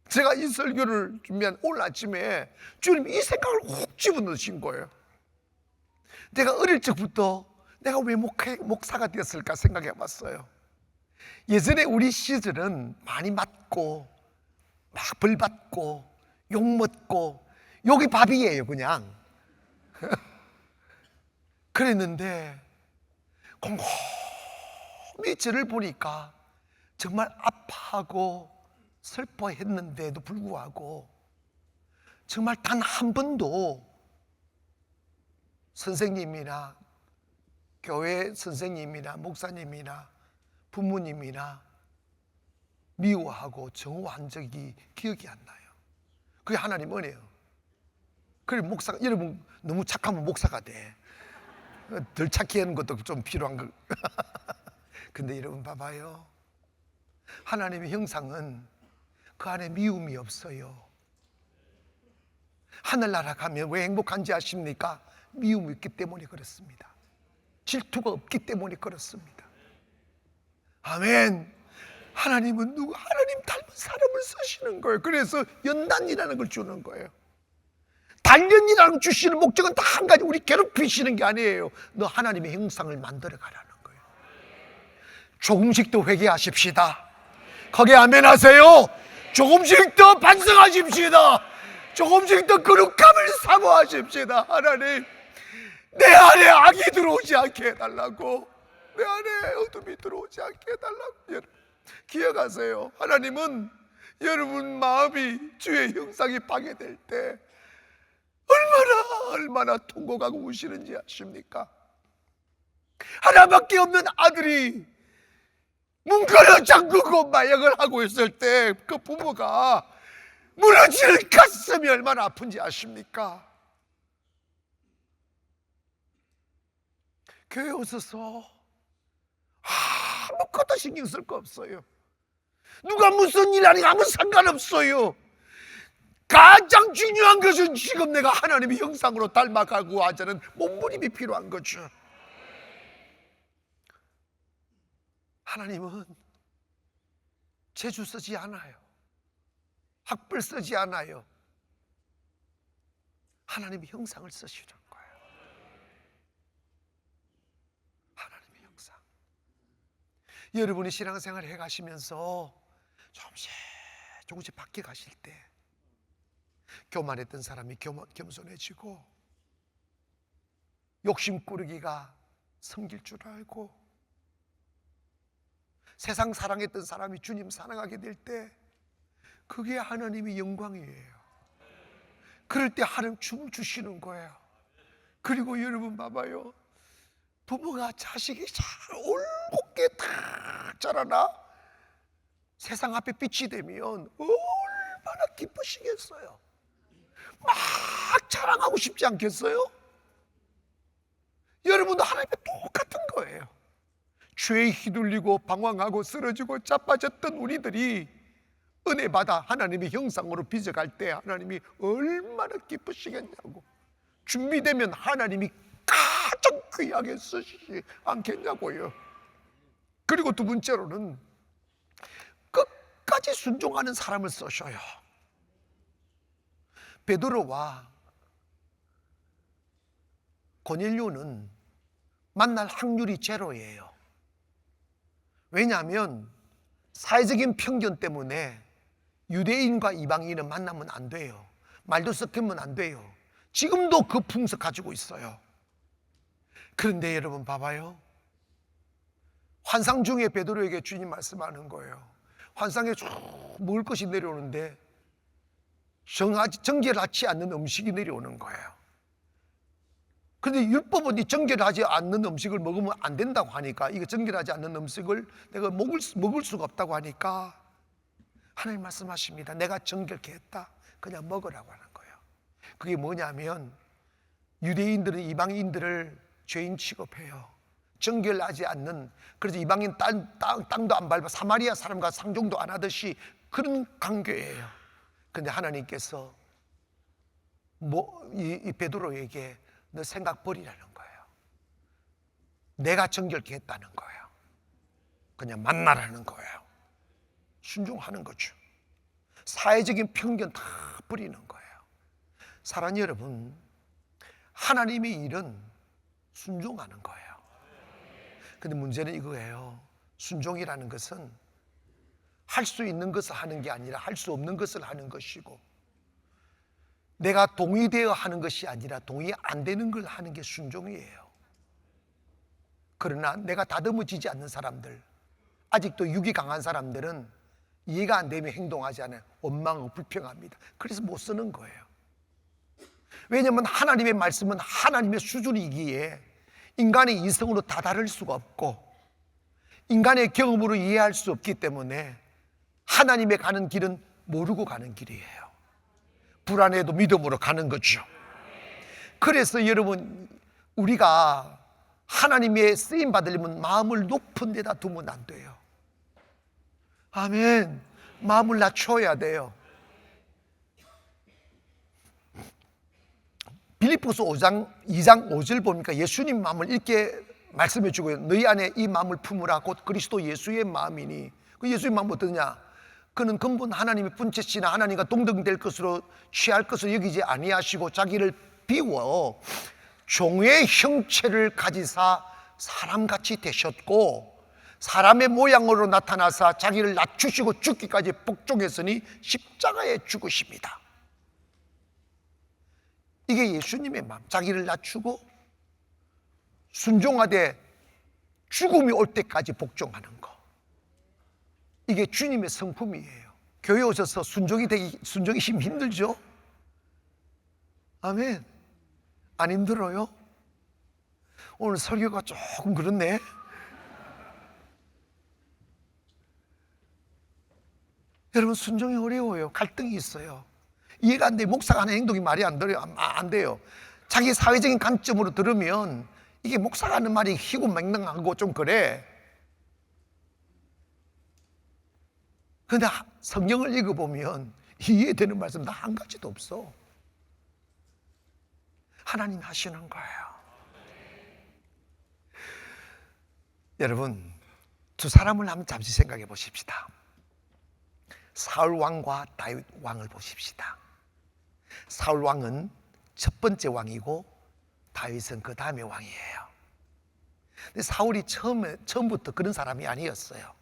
제가 이 설교를 준비한 오늘 아침에 주님이 이 생각을 훅 집어넣으신 거예요. 내가 어릴 적부터 내가 왜 목사가 되었을까 생각해 봤어요. 예전에 우리 시절은 많이 맞고 막 벌 받고 욕 먹고, 욕이 밥이에요 그냥. 그랬는데 곰곰이 저를 보니까 정말 아파하고 슬퍼했는데도 불구하고 정말 단 한 번도 선생님이나 교회 선생님이나 목사님이나 부모님이나 미워하고 정오한 적이 기억이 안 나요. 그게 하나님 은혜예요. 그래 목사가, 여러분 너무 착하면 목사가 돼. 덜 착해 하는 것도 좀 필요한 거. 근데 여러분 봐봐요. 하나님의 형상은 그 안에 미움이 없어요. 하늘나라 가면 왜 행복한지 아십니까? 미움이 있기 때문에 그렇습니다. 질투가 없기 때문에 그렇습니다. 아멘. 하나님은 하나님 닮은 사람을 쓰시는 거예요. 그래서 연단이라는 걸 주는 거예요. 단련이라는 걸 주시는 목적은 다 한 가지, 우리 괴롭히시는 게 아니에요. 너 하나님의 형상을 만들어 가라는 거예요. 조금씩 더 회개하십시다. 거기에 아멘 하세요. 조금씩 더 반성하십시다. 조금씩 더 거룩함을 사모하십시다. 하나님, 내 안에 악이 들어오지 않게 해달라고, 내 안에 어둠이 들어오지 않게 해달라고. 여러분 기억하세요. 하나님은 여러분 마음이 주의 형상이 파괴될 때 얼마나 통곡하고 우시는지 아십니까? 하나밖에 없는 아들이 문걸로 잠그고 마약을 하고 있을 때 그 부모가 무너지는 가슴이 얼마나 아픈지 아십니까? 교회에 오셔서 아무것도 신경 쓸 거 없어요. 누가 무슨 일 하니 아무 상관없어요. 가장 중요한 것은 지금 내가 하나님의 형상으로 닮아가고 하자는 몸부림이 필요한 거죠. 하나님은 재주 쓰지 않아요. 학벌 쓰지 않아요. 하나님의 형상을 쓰시는 거예요. 하나님의 형상. 여러분이 신앙생활 해가시면서 조금씩 바뀌어 가실 때 교만했던 사람이 겸손해지고, 욕심꾸러기가 섬길 줄 알고, 세상 사랑했던 사람이 주님 사랑하게 될 때 그게 하나님의 영광이에요. 그럴 때 하나님 춤을 주시는 거예요. 그리고 여러분 봐봐요, 부모가 자식이 잘 올곧게 탁 자라나 세상 앞에 빛이 되면 얼마나 기쁘시겠어요. 막 자랑하고 싶지 않겠어요? 여러분도 하나님과 똑같은 거예요. 죄에 휘둘리고 방황하고 쓰러지고 자빠졌던 우리들이 은혜 받아 하나님의 형상으로 빚어갈 때 하나님이 얼마나 기쁘시겠냐고, 준비되면 하나님이 가장 귀하게 쓰시지 않겠냐고요. 그리고 두 번째로는 끝까지 순종하는 사람을 쓰셔요. 베드로와 고넬료는 만날 확률이 제로예요. 왜냐하면 사회적인 편견 때문에 유대인과 이방인은 만나면 안 돼요. 말도 섞이면 안 돼요. 지금도 그 풍습 가지고 있어요. 그런데 여러분 봐봐요, 환상 중에 베드로에게 주님 말씀하는 거예요. 환상에 쭉 먹을 것이 내려오는데 정결하지 않는 음식이 내려오는 거예요. 그런데 율법은 이 정결하지 않는 음식을 먹으면 안 된다고 하니까, 이거 정결하지 않는 음식을 내가 먹을 수가 없다고 하니까 하나님 말씀하십니다. 내가 정결케 했다. 그냥 먹으라고 하는 거예요. 그게 뭐냐면 유대인들은 이방인들을 죄인 취급해요. 정결하지 않는, 그래서 이방인 땅도 안 밟아 사마리아 사람과 상종도 안 하듯이 그런 관계예요. 그런데 하나님께서 이 베드로에게 너 생각 버리라는 거예요. 내가 정결케 했다는 거예요. 그냥 만나라는 거예요. 순종하는 거죠. 사회적인 편견 다 버리는 거예요. 사랑하는 여러분, 하나님의 일은 순종하는 거예요. 근데 문제는 이거예요. 순종이라는 것은 할 수 있는 것을 하는 게 아니라 할 수 없는 것을 하는 것이고, 내가 동의되어 하는 것이 아니라 동의 안 되는 걸 하는 게 순종이에요. 그러나 내가 다듬어지지 않는 사람들, 아직도 육이 강한 사람들은 이해가 안 되면 행동하지 않아요. 원망하고 불평합니다. 그래서 못 쓰는 거예요. 왜냐하면 하나님의 말씀은 하나님의 수준이기에 인간의 이성으로 다 다를 수가 없고 인간의 경험으로 이해할 수 없기 때문에 하나님의 가는 길은 모르고 가는 길이에요. 불안해도 믿음으로 가는 거죠. 그래서 여러분, 우리가 하나님의 쓰임 받으려면 마음을 높은 데다 두면 안 돼요. 아멘. 마음을 낮춰야 돼요. 빌립보서 2장 5절 보니까 예수님 마음을 이렇게 말씀해 주고요. 너희 안에 이 마음을 품으라 곧 그리스도 예수의 마음이니. 그 예수의 마음은 어떠냐? 그는 근본 하나님의 분체시나 하나님과 동등될 것으로 취할 것을 여기지 아니하시고 자기를 비워 종의 형체를 가지사 사람같이 되셨고 사람의 모양으로 나타나사 자기를 낮추시고 죽기까지 복종했으니 십자가에 죽으십니다. 이게 예수님의 마음, 자기를 낮추고 순종하되 죽음이 올 때까지 복종하는 거. 이게 주님의 성품이에요. 교회 오셔서 순종이 힘들죠? 아멘. 안 힘들어요? 오늘 설교가 조금 그렇네. 여러분, 순종이 어려워요. 갈등이 있어요. 이해가 안 돼. 목사가 하는 행동이 말이 안 돼요. 자기 사회적인 관점으로 들으면 이게 목사가 하는 말이 희고맹랑하고 좀 그래. 그런데 성경을 읽어보면 이해되는 말씀 다 한 가지도 없어. 하나님 하시는 거예요. 여러분, 두 사람을 한번 잠시 생각해 보십시다. 사울 왕과 다윗 왕을 보십시다. 사울 왕은 첫 번째 왕이고 다윗은 그 다음에 왕이에요. 근데 사울이 처음부터 그런 사람이 아니었어요.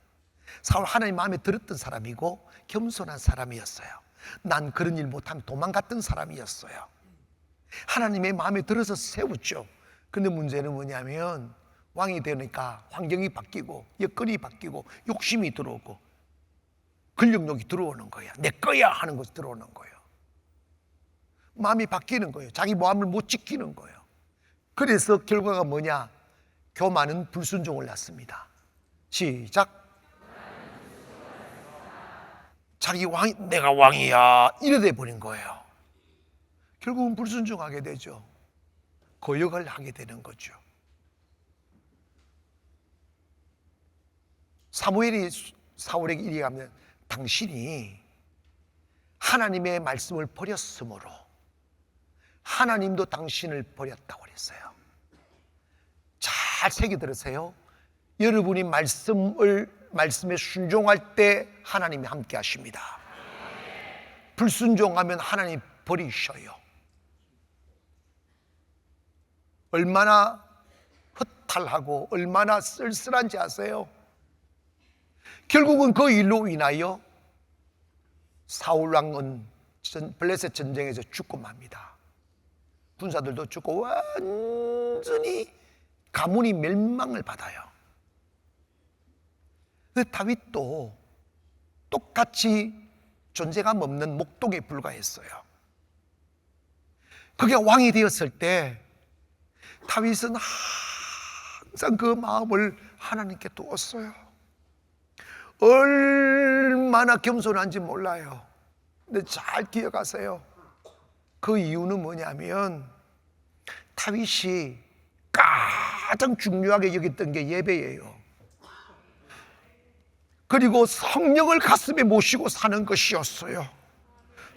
사울 하나님 마음에 들었던 사람이고 겸손한 사람이었어요. 난 그런 일 못하면 도망갔던 사람이었어요. 하나님의 마음에 들어서 세웠죠. 근데 문제는 뭐냐면 왕이 되니까 환경이 바뀌고 여건이 바뀌고 욕심이 들어오고 권력욕이 들어오는 거야. 내 거야 하는 것이 들어오는 거예요. 마음이 바뀌는 거예요. 자기 마음을 못 지키는 거예요. 그래서 결과가 뭐냐? 교만은 불순종을 낳습니다. 시작. 자기 왕, 내가 왕이야 이래 돼 버린 거예요. 결국은 불순종하게 되죠. 거역을 하게 되는 거죠. 사무엘이 사울에게 이르게 하면 당신이 하나님의 말씀을 버렸으므로 하나님도 당신을 버렸다고 그랬어요. 잘 새겨 들으세요. 여러분이 말씀에 순종할 때 하나님이 함께 하십니다. 불순종하면 하나님 버리셔요. 얼마나 허탈하고 얼마나 쓸쓸한지 아세요? 결국은 그 일로 인하여 사울 왕은 블레셋 전쟁에서 죽고 맙니다. 군사들도 죽고 완전히 가문이 멸망을 받아요. 근데 다윗도 똑같이 존재감 없는 목동에 불과했어요. 그게 왕이 되었을 때 다윗은 항상 그 마음을 하나님께 두었어요. 얼마나 겸손한지 몰라요. 근데 잘 기억하세요. 그 이유는 뭐냐면 다윗이 가장 중요하게 여겼던 게 예배예요. 그리고 성령을 가슴에 모시고 사는 것이었어요.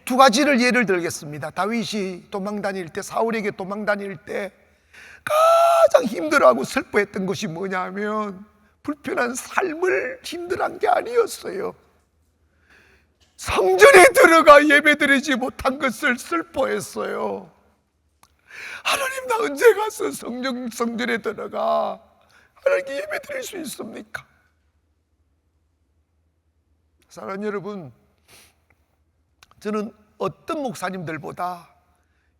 두 가지를 예를 들겠습니다. 다윗이 도망 다닐 때, 사울에게 도망 다닐 때 가장 힘들어하고 슬퍼했던 것이 뭐냐면 불편한 삶을 힘들어한 게 아니었어요. 성전에 들어가 예배드리지 못한 것을 슬퍼했어요. 하나님, 나 언제 가서 성전에 들어가 하나님께 예배드릴 수 있습니까? 사랑하는 여러분, 저는 어떤 목사님들보다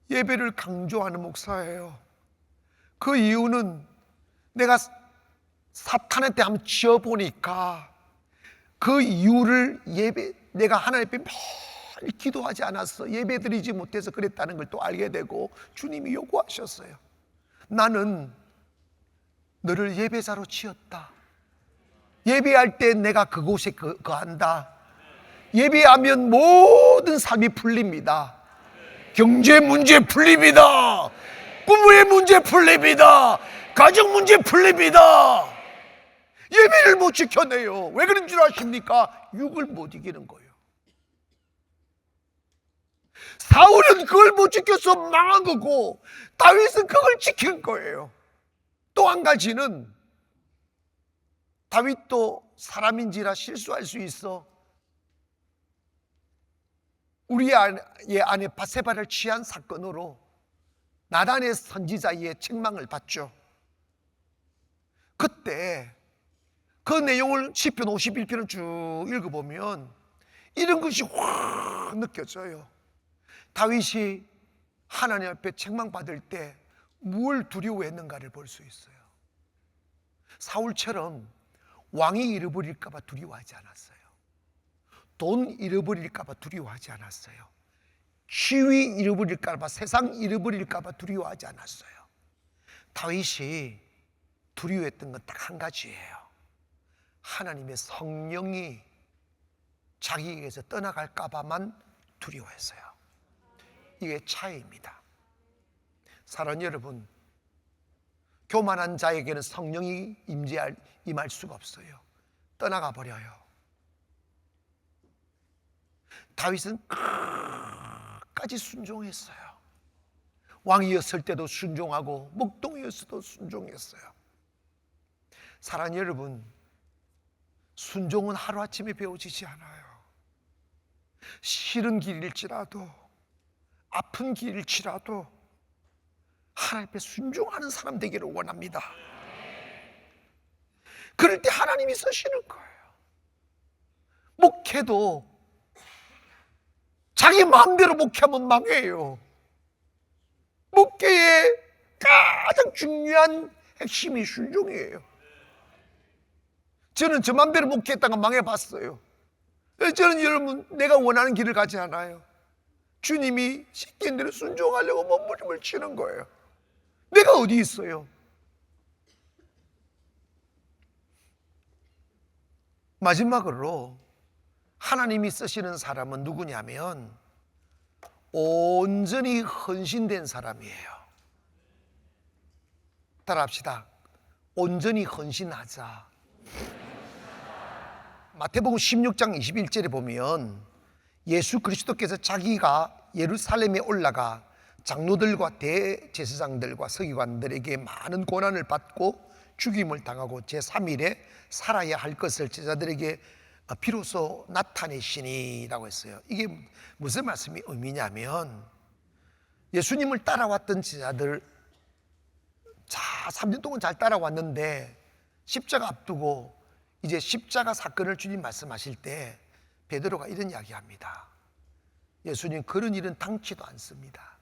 예배를 강조하는 목사예요. 그 이유는 내가 사탄한테 한번 지어보니까 그 이유를 내가 하나님 앞에 매일 기도하지 않았어, 예배드리지 못해서 그랬다는 걸 또 알게 되고 주님이 요구하셨어요. 나는 너를 예배자로 지었다. 예배할 때 내가 그곳에 거한다. 예배하면 모든 삶이 풀립니다. 경제 문제 풀립니다. 부부의 문제 풀립니다. 가정 문제 풀립니다. 예배를 못 지켜내요. 왜 그런 줄 아십니까? 육을 못 이기는 거예요. 사울은 그걸 못 지켜서 망한 거고 다윗은 그걸 지킨 거예요. 또 한 가지는 다윗도 사람인지라 실수할 수 있어. 우리의 아내 바세바를 취한 사건으로 나단의 선지자의 책망을 받죠. 그때 그 내용을 시편 51편을 쭉 읽어보면 이런 것이 확 느껴져요. 다윗이 하나님 앞에 책망받을 때 뭘 두려워했는가를 볼 수 있어요. 사울처럼 왕이 잃어버릴까 봐 두려워하지 않았어요. 돈 잃어버릴까 봐 두려워하지 않았어요. 지위 잃어버릴까 봐, 세상 잃어버릴까 봐 두려워하지 않았어요. 다윗이 두려워했던 건 딱 한 가지예요. 하나님의 성령이 자기에게서 떠나갈까 봐만 두려워했어요. 이게 차이입니다. 사랑하는 여러분, 교만한 자에게는 성령이 임할 수가 없어요. 떠나가 버려요. 다윗은 끝까지 순종했어요. 왕이었을 때도 순종하고 목동이었어도 순종했어요. 사랑하는 여러분, 순종은 하루아침에 배워지지 않아요. 싫은 길일지라도, 아픈 길일지라도 하나님 앞에 순종하는 사람 되기를 원합니다. 그럴 때 하나님이 쓰시는 거예요. 목회도 자기 마음대로 목회하면 망해요. 목회의 가장 중요한 핵심이 순종이에요. 저는 저 마음대로 목회했다가 망해봤어요. 저는 여러분, 내가 원하는 길을 가지 않아요. 주님이 시킨 대로 순종하려고 몸부림을 치는 거예요. 내가 어디 있어요? 마지막으로 하나님이 쓰시는 사람은 누구냐면 온전히 헌신된 사람이에요. 따라합시다. 온전히 헌신하자. 마태복음 16장 21절에 보면 예수 그리스도께서 자기가 예루살렘에 올라가 장로들과 대제사장들과 서기관들에게 많은 고난을 받고 죽임을 당하고 제3일에 살아야 할 것을 제자들에게 비로소 나타내시니라고 했어요. 이게 무슨 말씀이 의미냐면 예수님을 따라왔던 제자들 3년 동안 잘 따라왔는데 십자가 앞두고 이제 십자가 사건을 주님 말씀하실 때 베드로가 이런 이야기합니다. 예수님, 그런 일은 당치도 않습니다.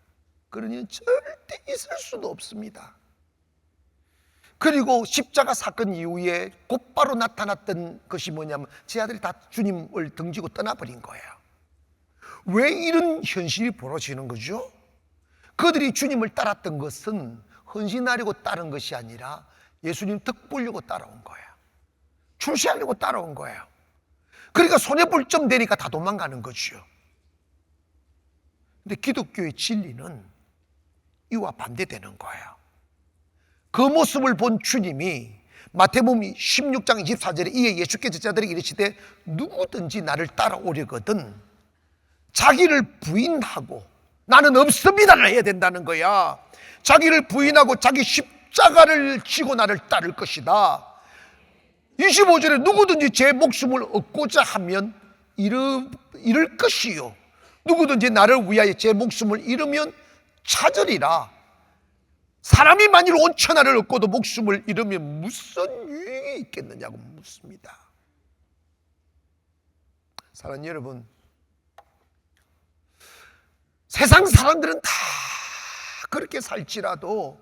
그런 일은 절대 있을 수도 없습니다. 그리고 십자가 사건 이후에 곧바로 나타났던 것이 뭐냐면 제 아들이 다 주님을 등지고 떠나버린 거예요. 왜 이런 현실이 벌어지는 거죠? 그들이 주님을 따랐던 것은 헌신하려고 따른 것이 아니라 예수님 덕 보려고 따라온 거예요. 출세하려고 따라온 거예요. 그러니까 손해볼 점 되니까 다 도망가는 거죠. 근데 기독교의 진리는 이와 반대되는 거예요. 그 모습을 본 주님이 마태복음 16장 24절에 이에 예수께서 제자들에게 이르시되 누구든지 나를 따라오려거든 자기를 부인하고, 나는 없습니다를 해야 된다는 거야. 자기를 부인하고 자기 십자가를 지고 나를 따를 것이다. 25절에 누구든지 제 목숨을 얻고자 하면 잃을 것이요 누구든지 나를 위하여 제 목숨을 잃으면 찾으리라. 사람이 만일 온 천하를 얻고도 목숨을 잃으면 무슨 유익이 있겠느냐고 묻습니다. 사랑하는 여러분, 세상 사람들은 다 그렇게 살지라도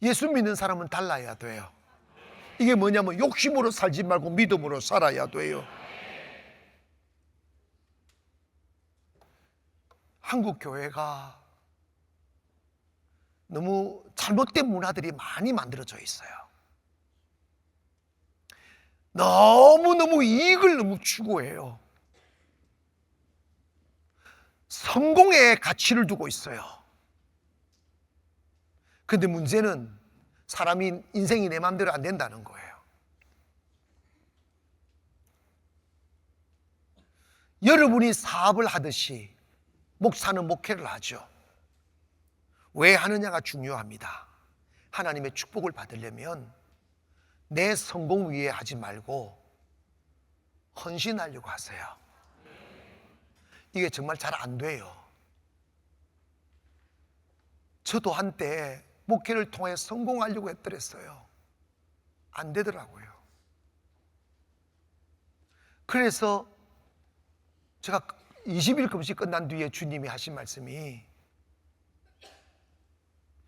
예수 믿는 사람은 달라야 돼요. 이게 뭐냐면 욕심으로 살지 말고 믿음으로 살아야 돼요. 한국 교회가 너무 잘못된 문화들이 많이 만들어져 있어요. 너무너무 이익을 너무 추구해요. 성공에 가치를 두고 있어요. 근데 문제는 사람이 인생이 내 마음대로 안 된다는 거예요. 여러분이 사업을 하듯이 목사는 목회를 하죠. 왜 하느냐가 중요합니다. 하나님의 축복을 받으려면 내 성공 위에 하지 말고 헌신하려고 하세요. 이게 정말 잘 안 돼요. 저도 한때 목회를 통해 성공하려고 했더랬어요. 안 되더라고요. 그래서 제가 20일 금식 끝난 뒤에 주님이 하신 말씀이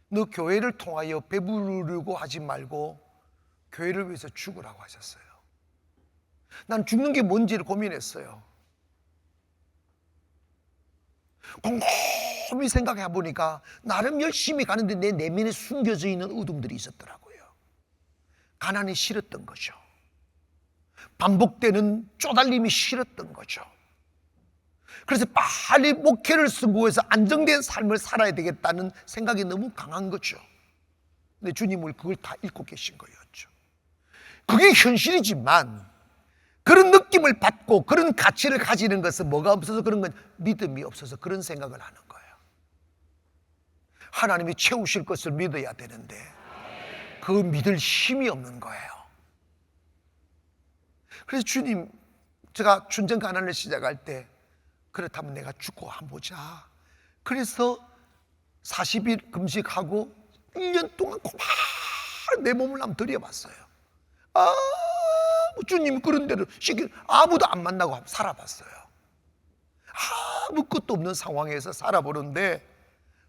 너 교회를 통하여 배부르려고 하지 말고 교회를 위해서 죽으라고 하셨어요. 난 죽는 게 뭔지를 고민했어요. 곰곰이 생각해 보니까 나름 열심히 가는데 내 내면에 숨겨져 있는 어둠들이 있었더라고요. 가난이 싫었던 거죠. 반복되는 쪼달림이 싫었던 거죠. 그래서 빨리 목회를 승부해서 안정된 삶을 살아야 되겠다는 생각이 너무 강한 거죠. 근데 주님은 그걸 다 읽고 계신 거였죠. 그게 현실이지만 그런 느낌을 받고 그런 가치를 가지는 것은 뭐가 없어서 그런 건 믿음이 없어서 그런 생각을 하는 거예요. 하나님이 채우실 것을 믿어야 되는데 그 믿을 힘이 없는 거예요. 그래서 주님, 제가 춘전 가난을 시작할 때 그렇다면 내가 죽고 한번 보자. 그래서 40일 금식하고 1년 동안 고만 내 몸을 한번 들여봤어요. 주님 그런 대로 시키 아무도 안 만나고 살아봤어요. 아무것도 없는 상황에서 살아보는데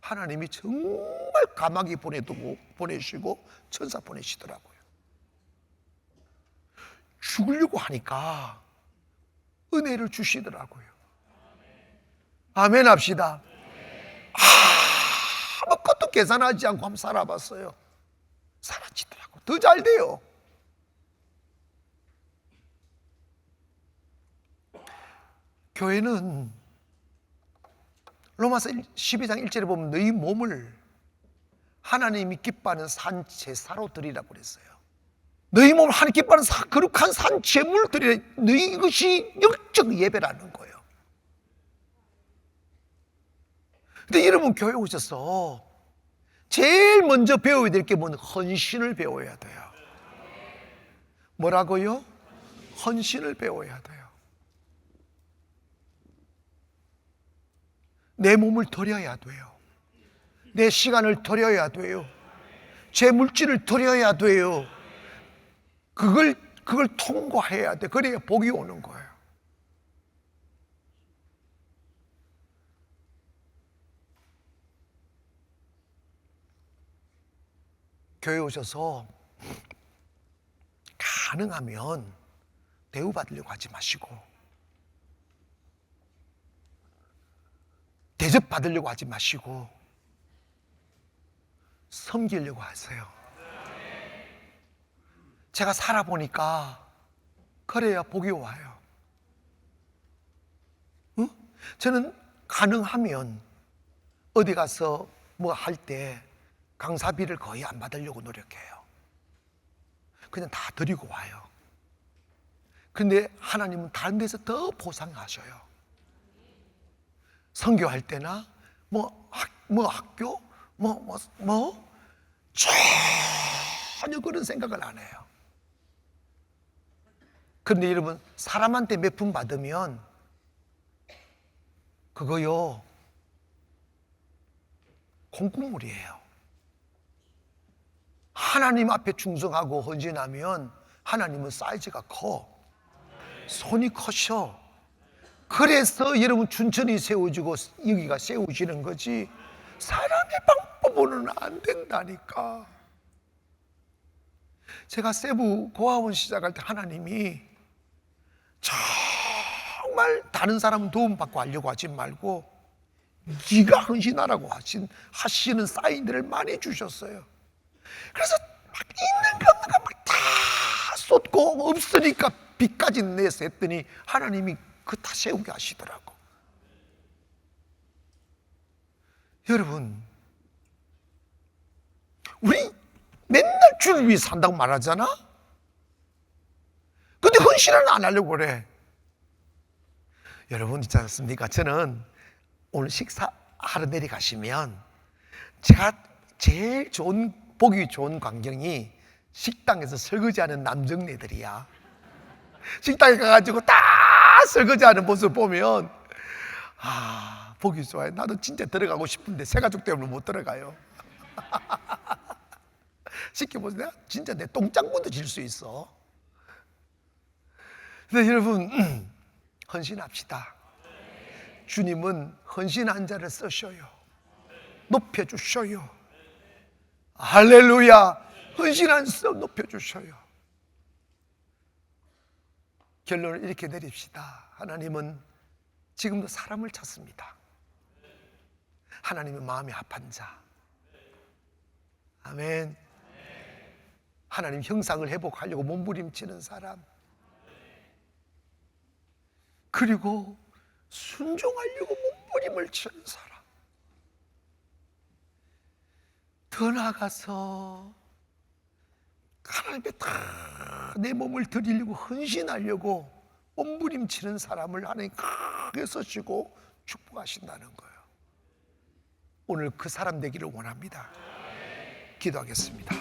하나님이 정말 감하게 보내시고 천사 보내시더라고요. 죽으려고 하니까 은혜를 주시더라고요. 아멘 합시다. 아무것도 계산하지 않고 한번 살아봤어요. 사라지더라고요. 더 잘 돼요. 교회는 로마서 12장 1절에 보면 너희 몸을 하나님이 기뻐하는 산 제사로 드리라고 그랬어요. 너희 몸을 하나님 기뻐하는 거룩한 산 제물을 드리라. 너희 이것이 영적 예배라는 거예요. 근데 여러분 교회 오셔서 제일 먼저 배워야 될 게 뭐냐? 헌신을 배워야 돼요. 뭐라고요? 헌신을 배워야 돼요. 내 몸을 드려야 돼요. 내 시간을 드려야 돼요. 제 물질을 드려야 돼요. 그걸 통과해야 돼. 그래야 복이 오는 거예요. 교회 오셔서 가능하면 대우받으려고 하지 마시고 대접받으려고 하지 마시고 섬기려고 하세요. 제가 살아보니까 그래야 복이 와요. 응? 저는 가능하면 어디 가서 뭐 할 때 강사비를 거의 안 받으려고 노력해요. 그냥 다 드리고 와요. 근데 하나님은 다른 데서 더 보상하셔요. 선교할 때나 학교 전혀 그런 생각을 안 해요. 그런데 여러분 사람한테 몇 푼 받으면 그거요 콩국물이에요. 하나님 앞에 충성하고 헌신하면 하나님은 사이즈가 커. 손이 커셔. 그래서 여러분 춘천이 세워지고 여기가 세우시는 거지 사람의 방법으로는 안 된다니까. 제가 세부 고아원 시작할 때 하나님이 정말 다른 사람 도움받고 하려고 하지 말고 네가 헌신하라고 하시는 사인들을 많이 주셨어요. 그래서 막 있는 거 없는 거 막 다 쏟고 없으니까 빚까지 내서 했더니 하나님이 그 다 세우게 하시더라고. 여러분 우리 맨날 주를 위해 산다고 말하잖아. 근데 헌신을 안 하려고 그래. 여러분 있지 않습니까? 저는 오늘 식사하러 내려가시면 제가 제일 보기 좋은 광경이 식당에서 설거지하는 남정네들이야. 식당에 가가지고 다 설거지하는 모습 보면 보기 좋아요. 나도 진짜 들어가고 싶은데 새 가족 때문에 못 들어가요. 시켜보세요. 내가 진짜 내 똥장군도 질 수 있어. 근데 여러분 헌신합시다. 주님은 헌신한 자를 쓰셔요. 높여주셔요. 할렐루야. 헌신한 자 높여주셔요. 결론을 이렇게 내립시다. 하나님은 지금도 사람을 찾습니다. 하나님은 마음이 합한 자. 아멘. 하나님 형상을 회복하려고 몸부림치는 사람, 그리고 순종하려고 몸부림을 치는 사람, 더 나아가서 하나님께 다 내 몸을 드리려고 헌신하려고 몸부림치는 사람을 하나님 크게 쓰시고 축복하신다는 거예요. 오늘 그 사람 되기를 원합니다. 기도하겠습니다.